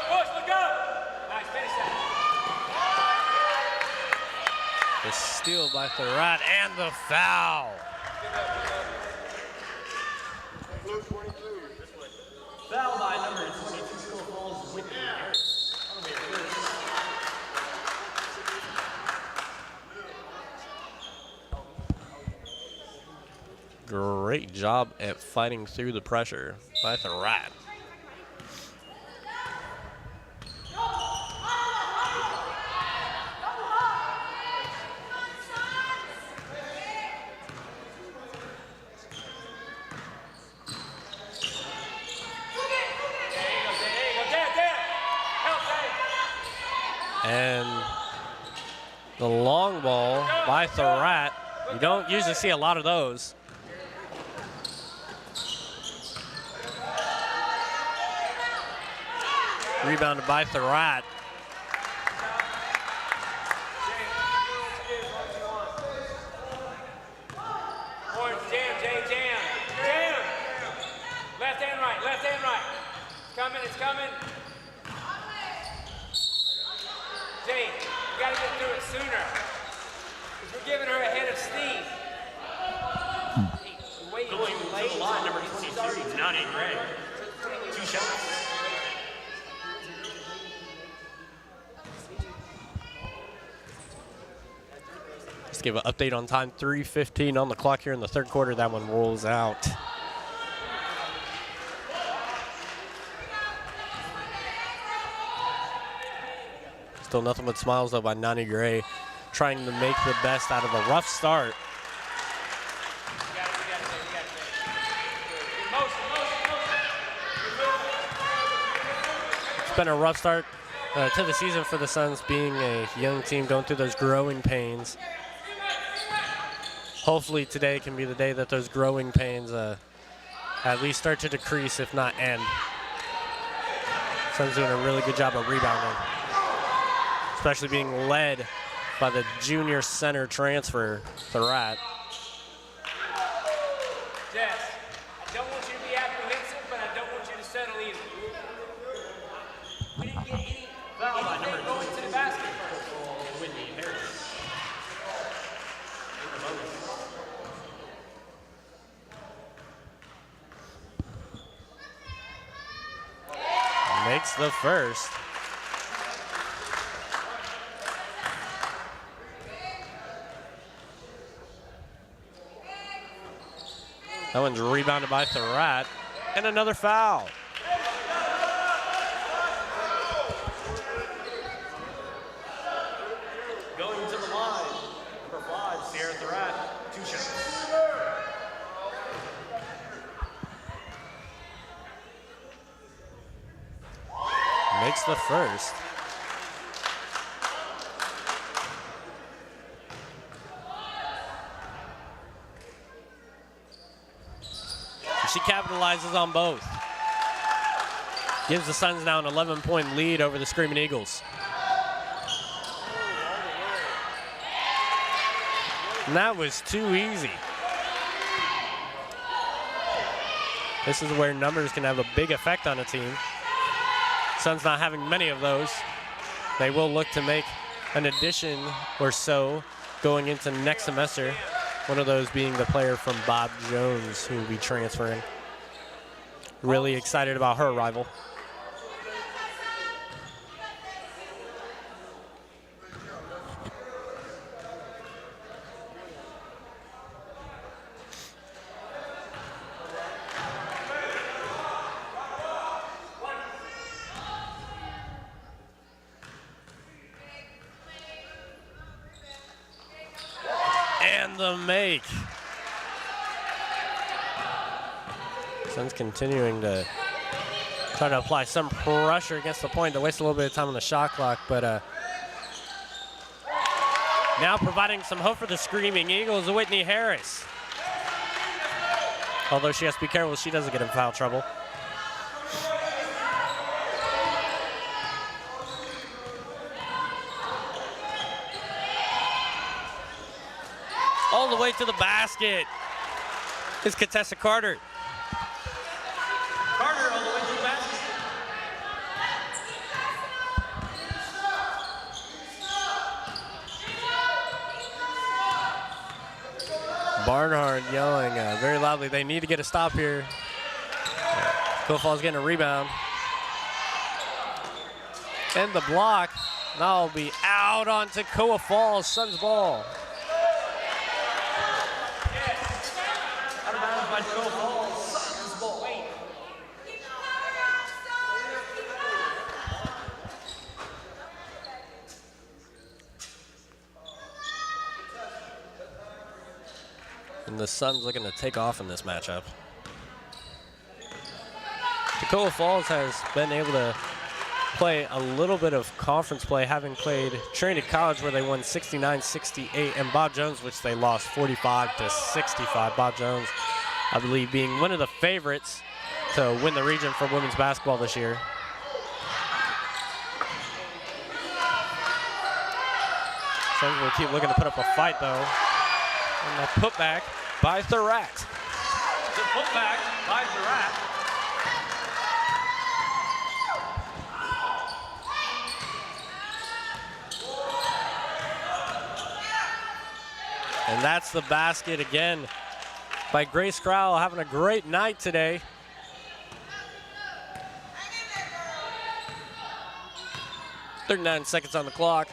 Push, look up. Nice, finish that. The steal by Thurrat and the foul. Foul by number 22, Toccoa Falls, Whitney Harris. Great job at fighting through the pressure by the Rat. And the long ball by Thorat. You don't usually see a lot of those. Rebounded by Thorat. Jam. Left and right. It's coming. Jane, you gotta get through it sooner. Because we're giving her a head of steam. Going to the line, number 23, Nani Gray. 2 shots. Just give an update on time. 3:15 on the clock here in the third quarter. That one rolls out. Still nothing but smiles though by Nani Gray, trying to make the best out of a rough start. It's been a rough start to the season for the Suns, being a young team going through those growing pains. Hopefully today can be the day that those growing pains at least start to decrease, if not end. Suns doing a really good job of rebounding, especially being led by the junior center transfer, Thorat. Jess, I don't want you to be apprehensive, but I don't want you to settle either. We didn't get any anything going to the basket first. Whitney Harris. Makes the first. That one's rebounded by Thorat, and another foul. Going to the line, number 5, Sierra Thorat. 2 shots. Makes the first. She capitalizes on both. Gives the Suns now an 11-point lead over the Screaming Eagles. And that was too easy. This is where numbers can have a big effect on a team. Suns not having many of those. They will look to make an addition or so going into next semester. One of those being the player from Bob Jones, who will be transferring. Really excited about her arrival. And the make. Suns continuing to try to apply some pressure against the point to waste a little bit of time on the shot clock, but now providing some hope for the Screaming Eagles, Whitney Harris. Although she has to be careful she doesn't get in foul trouble. All the way to the basket is Contessa Carter. Carter all the way to the basket. Barnhart yelling very loudly. They need to get a stop here. Toccoa Falls getting a rebound. And the block. That'll be out on Toccoa Falls. Suns ball. Out of bounds by Toccoa Falls. Suns ball. And the Suns looking to take off in this matchup. Toccoa Falls has been able to play a little bit of conference play, having played Trinity College where they won 69-68, and Bob Jones, which they lost 45-65. Bob Jones, I believe, being one of the favorites to win the region for women's basketball this year. Suns will keep looking to put up a fight, though. And a putback by Thurat. The putback by Thurat. And that's the basket again by Grace Crowell, having a great night today. .39 seconds on the clock.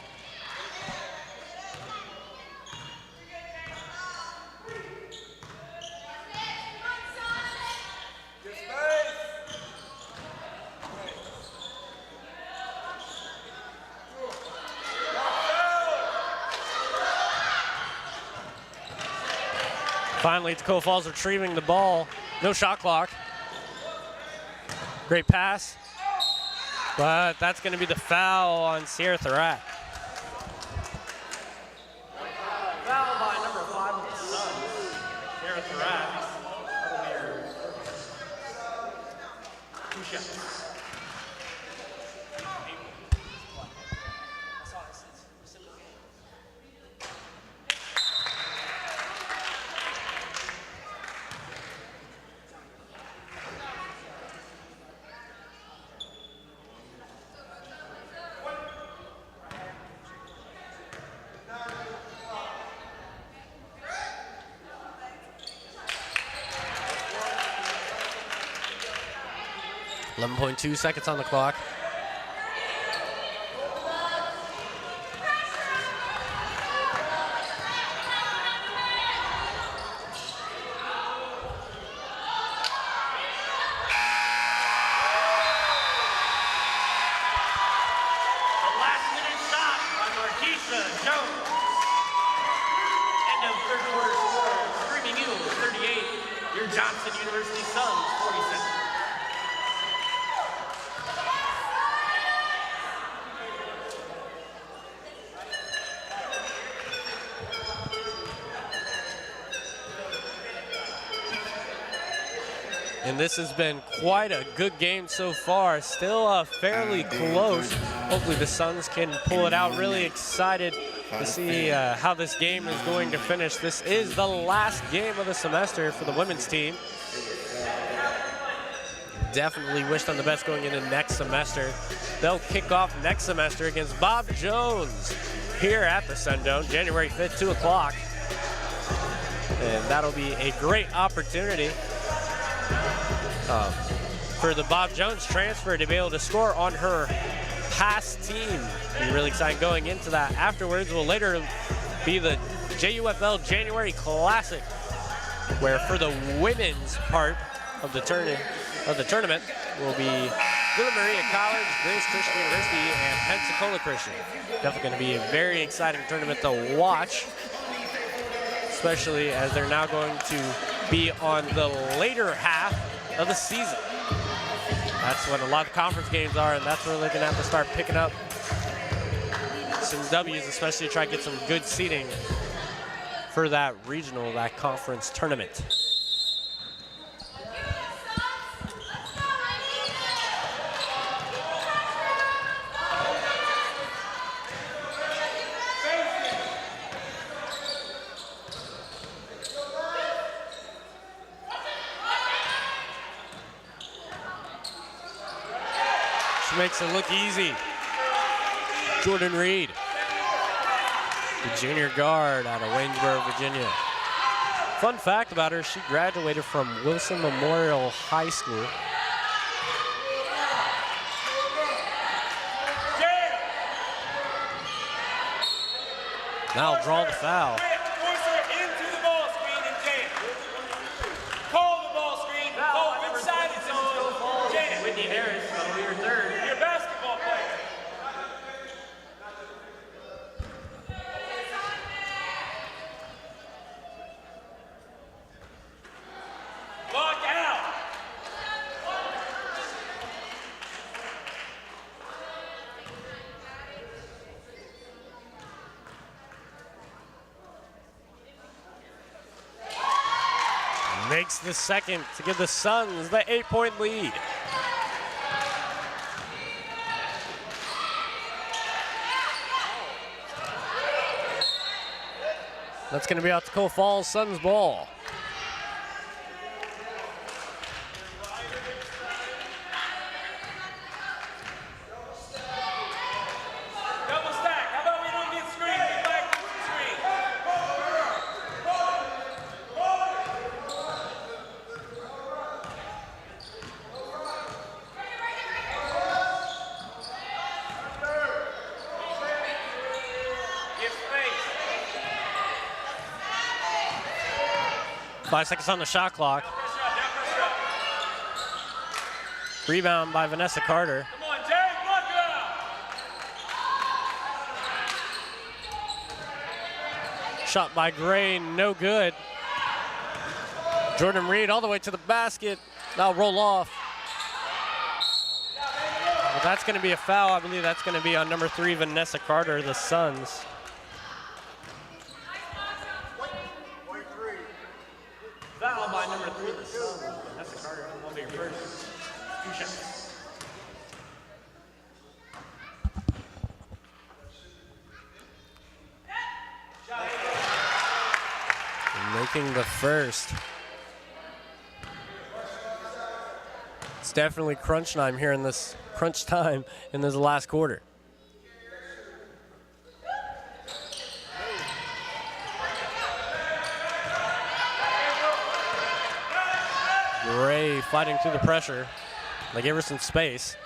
Finally, Toccoa Falls retrieving the ball. No shot clock. Great pass. But that's going to be the foul on Sierra Thurat. Foul by number 5 of the Suns, Sierra Thurat. That'll be her 2 shots. .2 seconds on the clock. Johnson University Suns, 47. And this has been quite a good game so far. Still fairly close. Hopefully the Suns can pull it out. Really excited to see how this game is going to finish. This is the last game of the semester for the women's team. Definitely wish them the best going into next semester. They'll kick off next semester against Bob Jones here at the Sundome, January 5th, 2 o'clock. And that'll be a great opportunity for the Bob Jones transfer to be able to score on her past team. Be really excited going into that. Afterwards will later be the JUFL January Classic, where for the women's part of the tournament will be Villa Maria College, Grace Christian University, and Pensacola Christian. Definitely going to be a very exciting tournament to watch, especially as they're now going to be on the later half of the season. That's when a lot of conference games are, and that's where they're going to have to start picking up some W's, especially to try to get some good seeding for that regional, that conference tournament. Makes it look easy. Jordan Reed, the junior guard out of Waynesboro, Virginia. Fun fact about her, she graduated from Wilson Memorial High School Now draw the foul. Force her into the ball screen and jam. Call the ball screen. Call which side it's on. Jam. Whitney Harris, that'll be your third. You're a basketball player. Lock out. Makes the second to give the Suns the 8-point lead. That's going to be out to Toccoa Falls Suns ball. Double stack. How about we don't get screen? Get back to screen. Give space. 5 seconds on the shot clock. Pressure up. Now pressure up. Rebound by Vanessa Carter. Come on, Jay. Block it out. Shot by Gray, no good. Jordan Reed all the way to the basket. Now roll off. Well, that's going to be a foul. I believe that's going to be on number 3, Vanessa Carter, the Suns. Foul by number 3, the Suns. That's a Carter. That'll be your first. 2 shots. Making the first. It's definitely crunch time here in this last quarter. Gray fighting through the pressure. They gave her some space.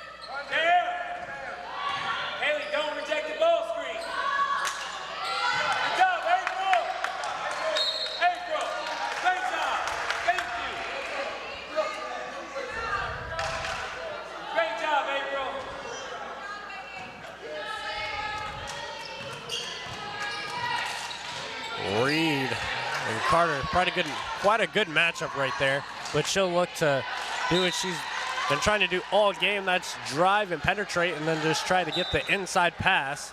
Haley, don't reject the ball screen. Good job, April. April, great job. Thank you. Great job, April. Reed and Carter, quite a good matchup right there. But she'll look to do what she's been trying to do all game. That's drive and penetrate, and then just try to get the inside pass.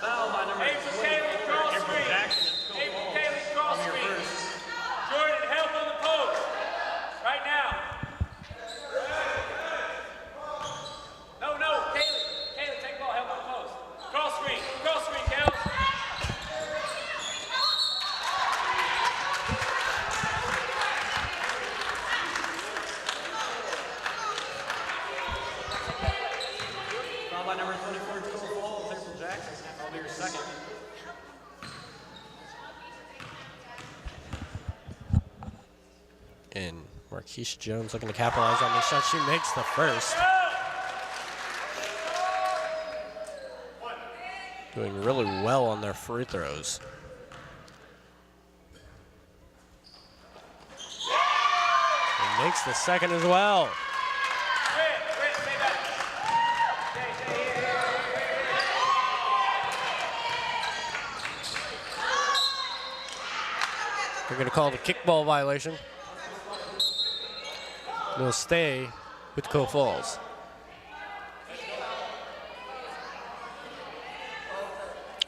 Foul by number 4, April Kaylee, cross April screen. Jackson. April Kaylee, cross That'll be your screen. first. Jordan, help on the post. Right now. No, Kaylee. Kaylee, take ball, help on the post. Cross screen, Kaylee. Foul by number 24, Toccoa Falls, April Jackson. That'll be your second. And Marquisha Jones looking to capitalize on this shot. She makes the first. Doing really well on their free throws. And makes the second as well. Britt, stay back. Jay, here. They're going to call the kickball violation. They'll stay with Toccoa Falls.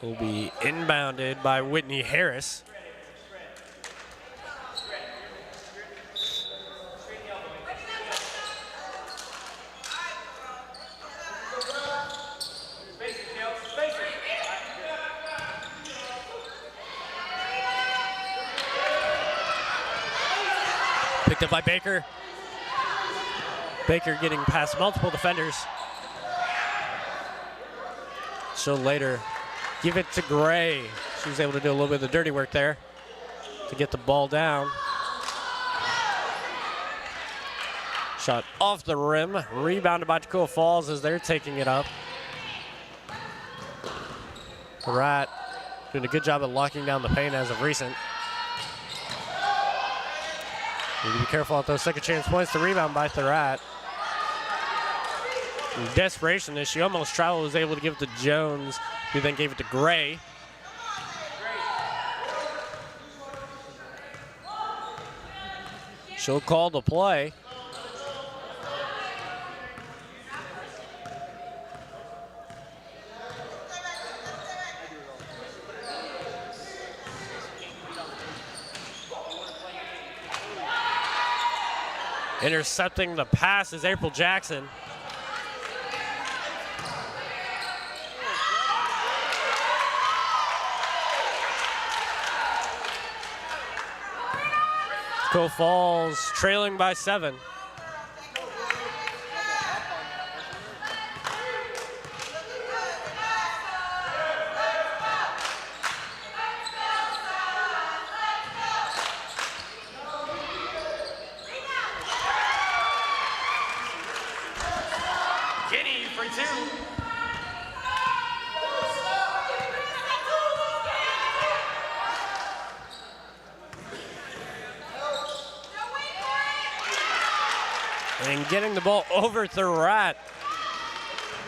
Will be inbounded by Whitney Harris. Picked up by Baker. Baker getting past multiple defenders. She'll later give it to Gray. She was able to do a little bit of the dirty work there to get the ball down. Shot off the rim, rebounded by Toccoa Falls as they're taking it up. Rat doing a good job of locking down the paint as of recent. Need to be careful at those second chance points. The rebound by Thurat. In desperation, as she almost traveled, was able to give it to Jones, who then gave it to Gray. She'll call the play. Intercepting the pass is April Jackson. Toccoa Falls trailing by 7. And getting the ball over Thurat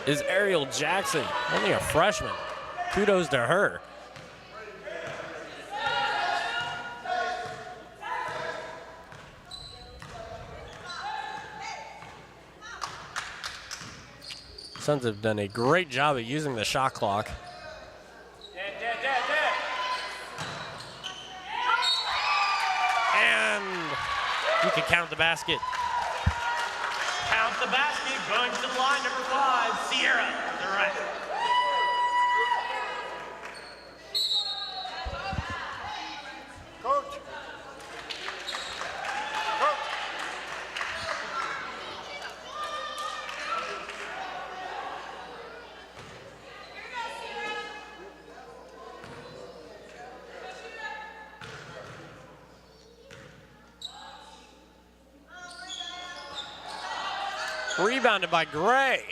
is Ariel Jackson, only a freshman. Kudos to her. Suns have done a great job of using the shot clock. And you can count the basket. Count the basket, going to the line, number 5, Sierra Thurat. Coach. Rebounded by Gray.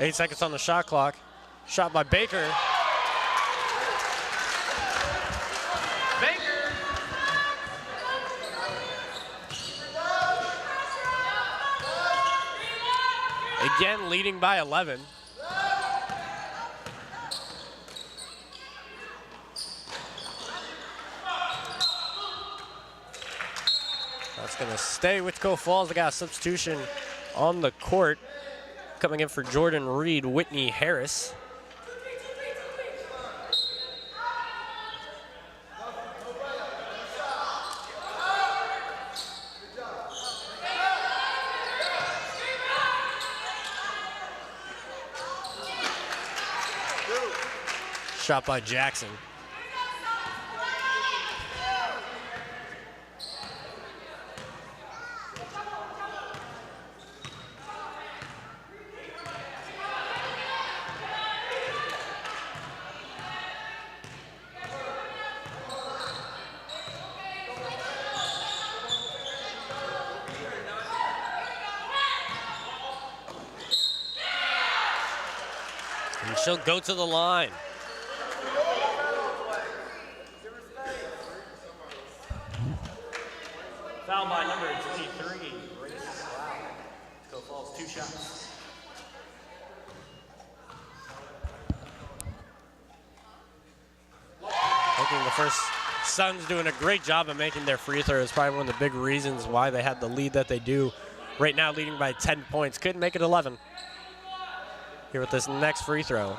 Eight seconds on the shot clock. Shot by Baker. Again, leading by 11. That's going to stay with Toccoa Falls. They got a substitution on the court. Coming in for Jordan Reed, Whitney Harris. Shot by Jackson. And she'll go to the line. Foul by number 23, Grace Wow. Toccoa Falls, 2 shots. Looking the first Suns doing a great job of making their free throws. Probably one of the big reasons why they had the lead that they do. Right now leading by 10 points. Couldn't make it 11. Here with this next free throw.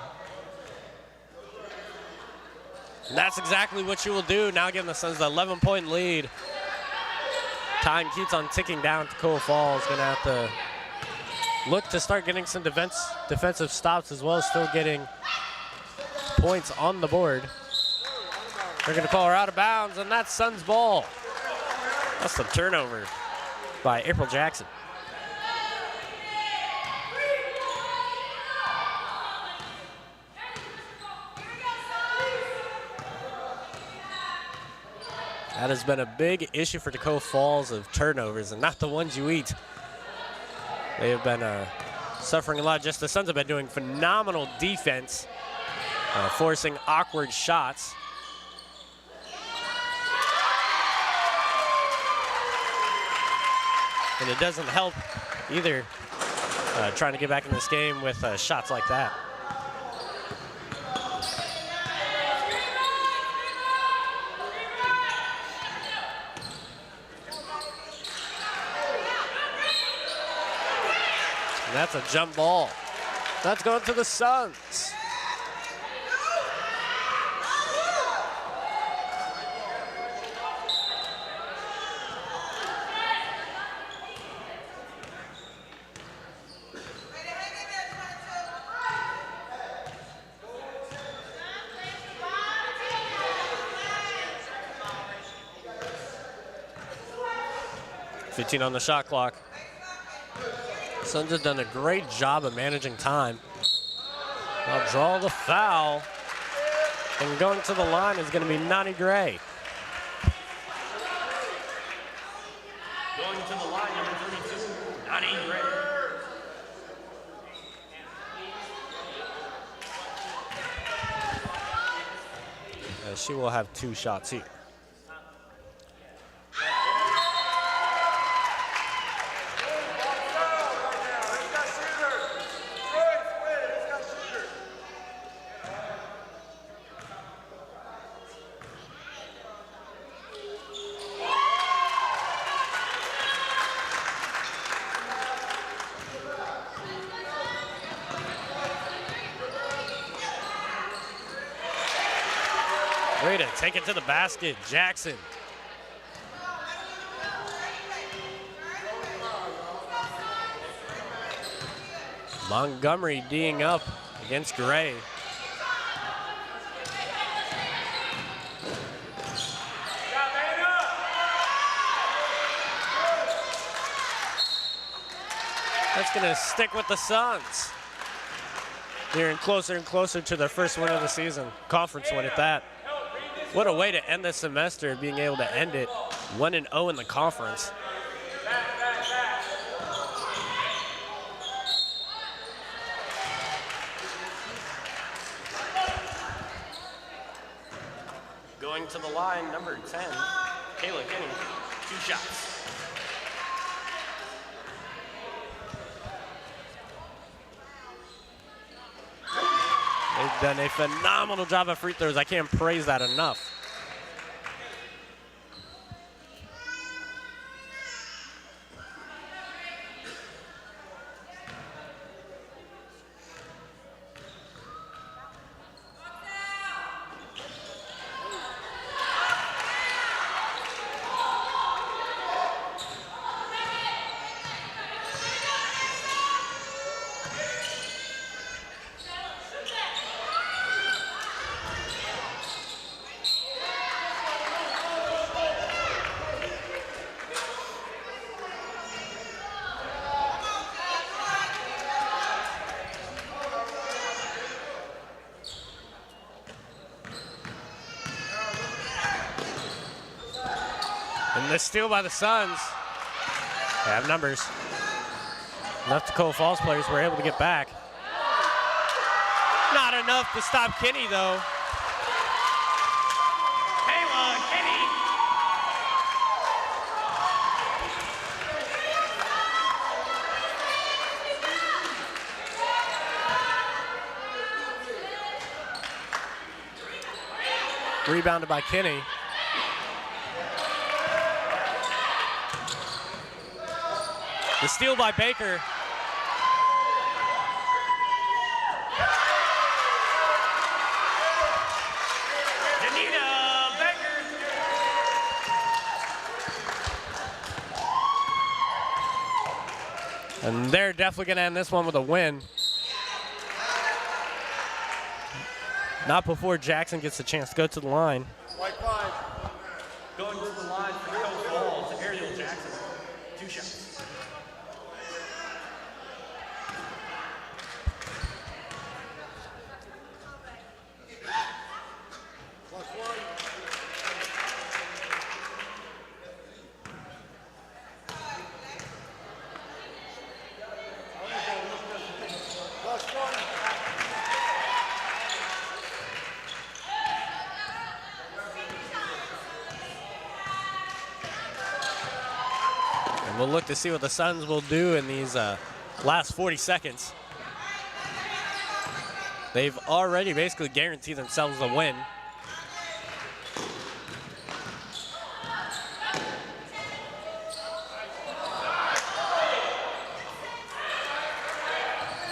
And that's exactly what you will do. Now giving the Suns the 11-point lead. Time keeps on ticking down. Toccoa Falls going to have to look to start getting some defensive stops as well as still getting points on the board. They're going to call her out of bounds, and that's Suns ball. That's the turnover by April Jackson. That has been a big issue for Toccoa Falls of turnovers, and not the ones you eat. They have been suffering a lot. Just the Suns have been doing phenomenal defense, forcing awkward shots. And it doesn't help either trying to get back in this game with shots like that. And that's a jump ball. That's going to the Suns. .15 on the shot clock. Suns have done a great job of managing time. I'll draw the foul. And going to the line is going to be Nani Gray. Going to the line, number 32, Nani Gray. She will have 2 shots here. Way to take it to the basket, Jackson. Montgomery D'ing up against Gray. That's gonna stick with the Suns. Getting closer and closer to their first win of the season, conference win at that. What a way to end the semester, being able to end it 1-0 in the conference. Going to the line, number 10, Kayla Kinney, 2 shots. They've done a phenomenal job of free throws. I can't praise that enough. And the steal by the Suns. They have numbers. Enough Toccoa Falls players were able to get back. Not enough to stop Kinney, though. Kayla Kinney. Rebounded by Kinney. The steal by Baker. Denise And they're definitely going to end this one with a win. Not before Jackson gets a chance to go to the line. White 5. Going to the line for Toccoa Falls, Ariel Jackson. 2 shots. We'll look to see what the Suns will do in these last 40 seconds. They've already basically guaranteed themselves a win.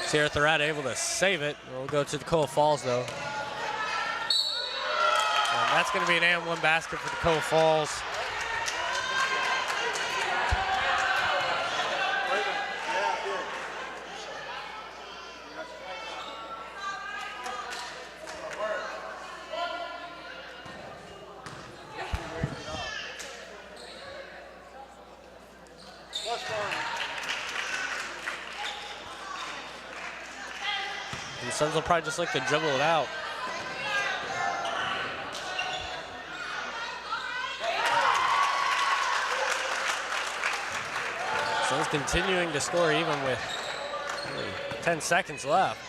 Sierra Thorad able to save it. We'll go to Toccoa Falls though. And that's going to be an and-one basket for Toccoa Falls. The Suns will probably just like to dribble it out. Suns continuing to score even with 10 seconds left.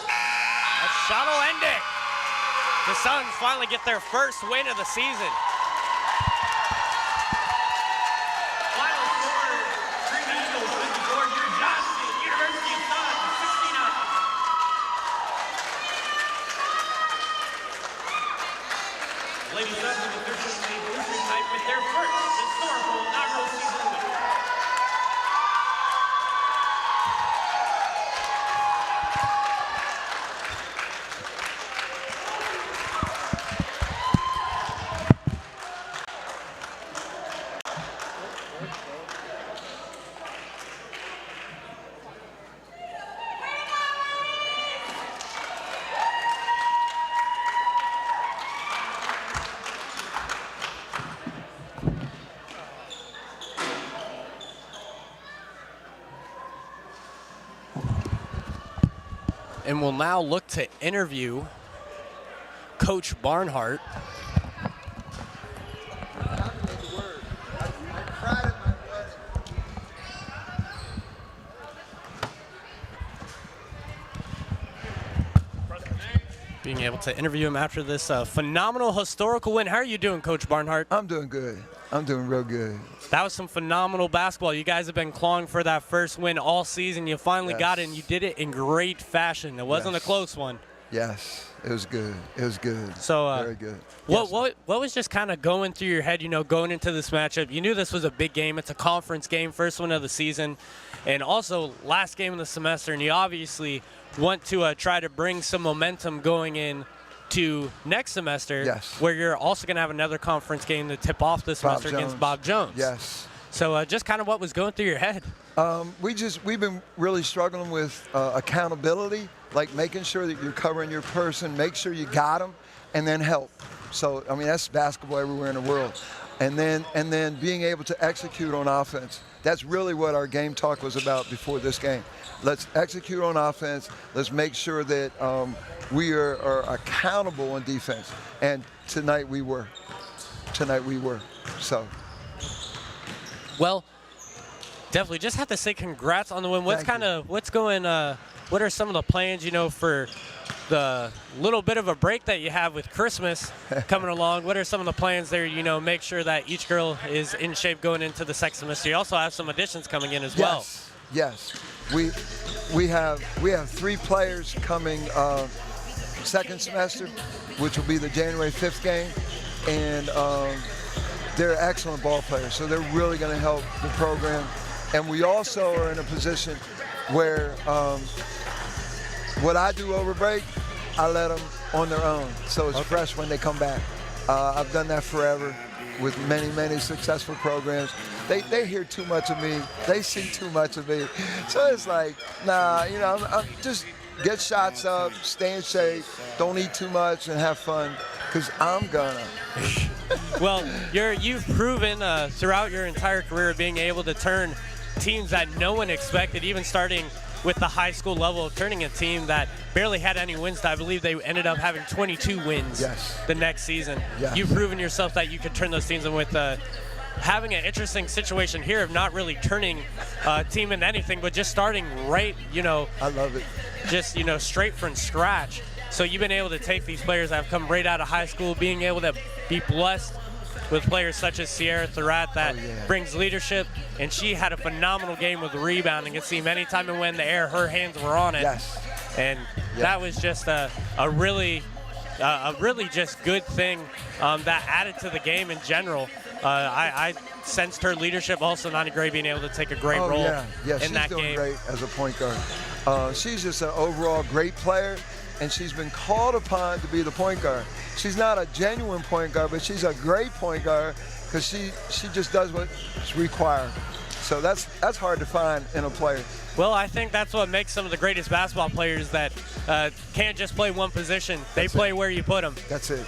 That shot will end it. The Suns finally get their first win of the season. Final score, Screaming Eagles 54, your Johnson University Suns 69. Lady Suns have officially made Blueprint tonight with their first historical inaugural season win. And we'll now look to interview Coach Barnhart. Being able to interview him after this phenomenal historical win. How are you doing, Coach Barnhart? I'm doing good. I'm doing real good. That was some phenomenal basketball. You guys have been clawing for that first win all season. You finally got it, and you did it in great fashion. It wasn't a close one. Yes, it was good. It was good. So very good. What was just kind of going through your head, going into this matchup? You knew this was a big game. It's a conference game, first one of the season, and also last game of the semester, and you obviously want to try to bring some momentum going in to next semester, where you're also going to have another conference game to tip off this semester against Bob Jones. Yes. So just kind of what was going through your head? We've been really struggling with accountability, like making sure that you're covering your person, make sure you got them, and then help. So, I mean, that's basketball everywhere in the world. And then being able to execute on offense. That's really what our game talk was about before this game. Let's execute on offense. Let's make sure that we are accountable on defense. And tonight we were. So. Well, definitely just have to say congrats on the win. What are some of the plans, for the little bit of a break that you have with Christmas coming along? What are some of the plans there, make sure that each girl is in shape going into the second semester? You also have some additions coming in as well. Yes. We have 3 players coming second semester, which will be the January 5th game, and they're excellent ball players, so they're really going to help the program. And we also are in a position where what I do over break, I let them on their own, so it's fresh when they come back. I've done that forever with many, many successful programs. they hear too much of me. They see too much of me. So it's like, nah, you know, I'm just get shots up, stay in shape, don't eat too much, and have fun, because I'm gonna. Well, you've proven throughout your entire career being able to turn teams that no one expected, even starting with the high school level, turning a team that barely had any wins to, I believe they ended up having 22 wins the next season. Yes. You've proven yourself that you could turn those teams, and with having an interesting situation here of not really turning a team into anything, but just starting right, you know. I love it. Just, you know, straight from scratch. So you've been able to take these players that have come right out of high school, being able to be blessed with players such as Sierra Thurat that brings leadership, and she had a phenomenal game with rebounding. It seemed anytime it went in the air, her hands were on it. Yes. And that was just a really just good thing that added to the game in general. I sensed her leadership. Also, Nani Gray being able to take a great role in that game. She's doing great as a point guard. She's just an overall great player, and she's been called upon to be the point guard. She's not a genuine point guard, but she's a great point guard because she just does what's required. So that's hard to find in a player. Well, I think that's what makes some of the greatest basketball players that can't just play one position. They play where you put them. That's it.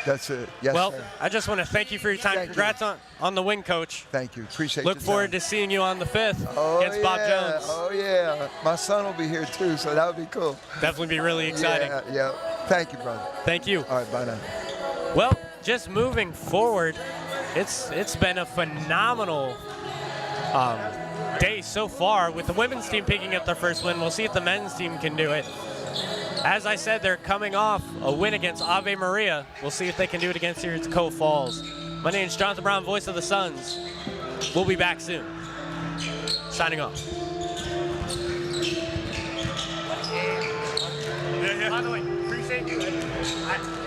That's it. Yes, well, sir. I just want to thank you for your time. Congrats on the win, Coach. Thank you. Appreciate it. Look forward to seeing you on the 5th against Bob Jones. Oh, yeah. My son will be here, too, so that would be cool. Definitely be really exciting. Yeah. Thank you, brother. Thank you. All right, bye now. Well, just moving forward, it's been a phenomenal day so far with the women's team picking up their first win. We'll see if the men's team can do it. As I said, they're coming off a win against Ave Maria. We'll see if they can do it against here at Toccoa Falls. My name is Jonathan Brown, voice of the Suns. We'll be back soon. Signing off. By the way, appreciate you.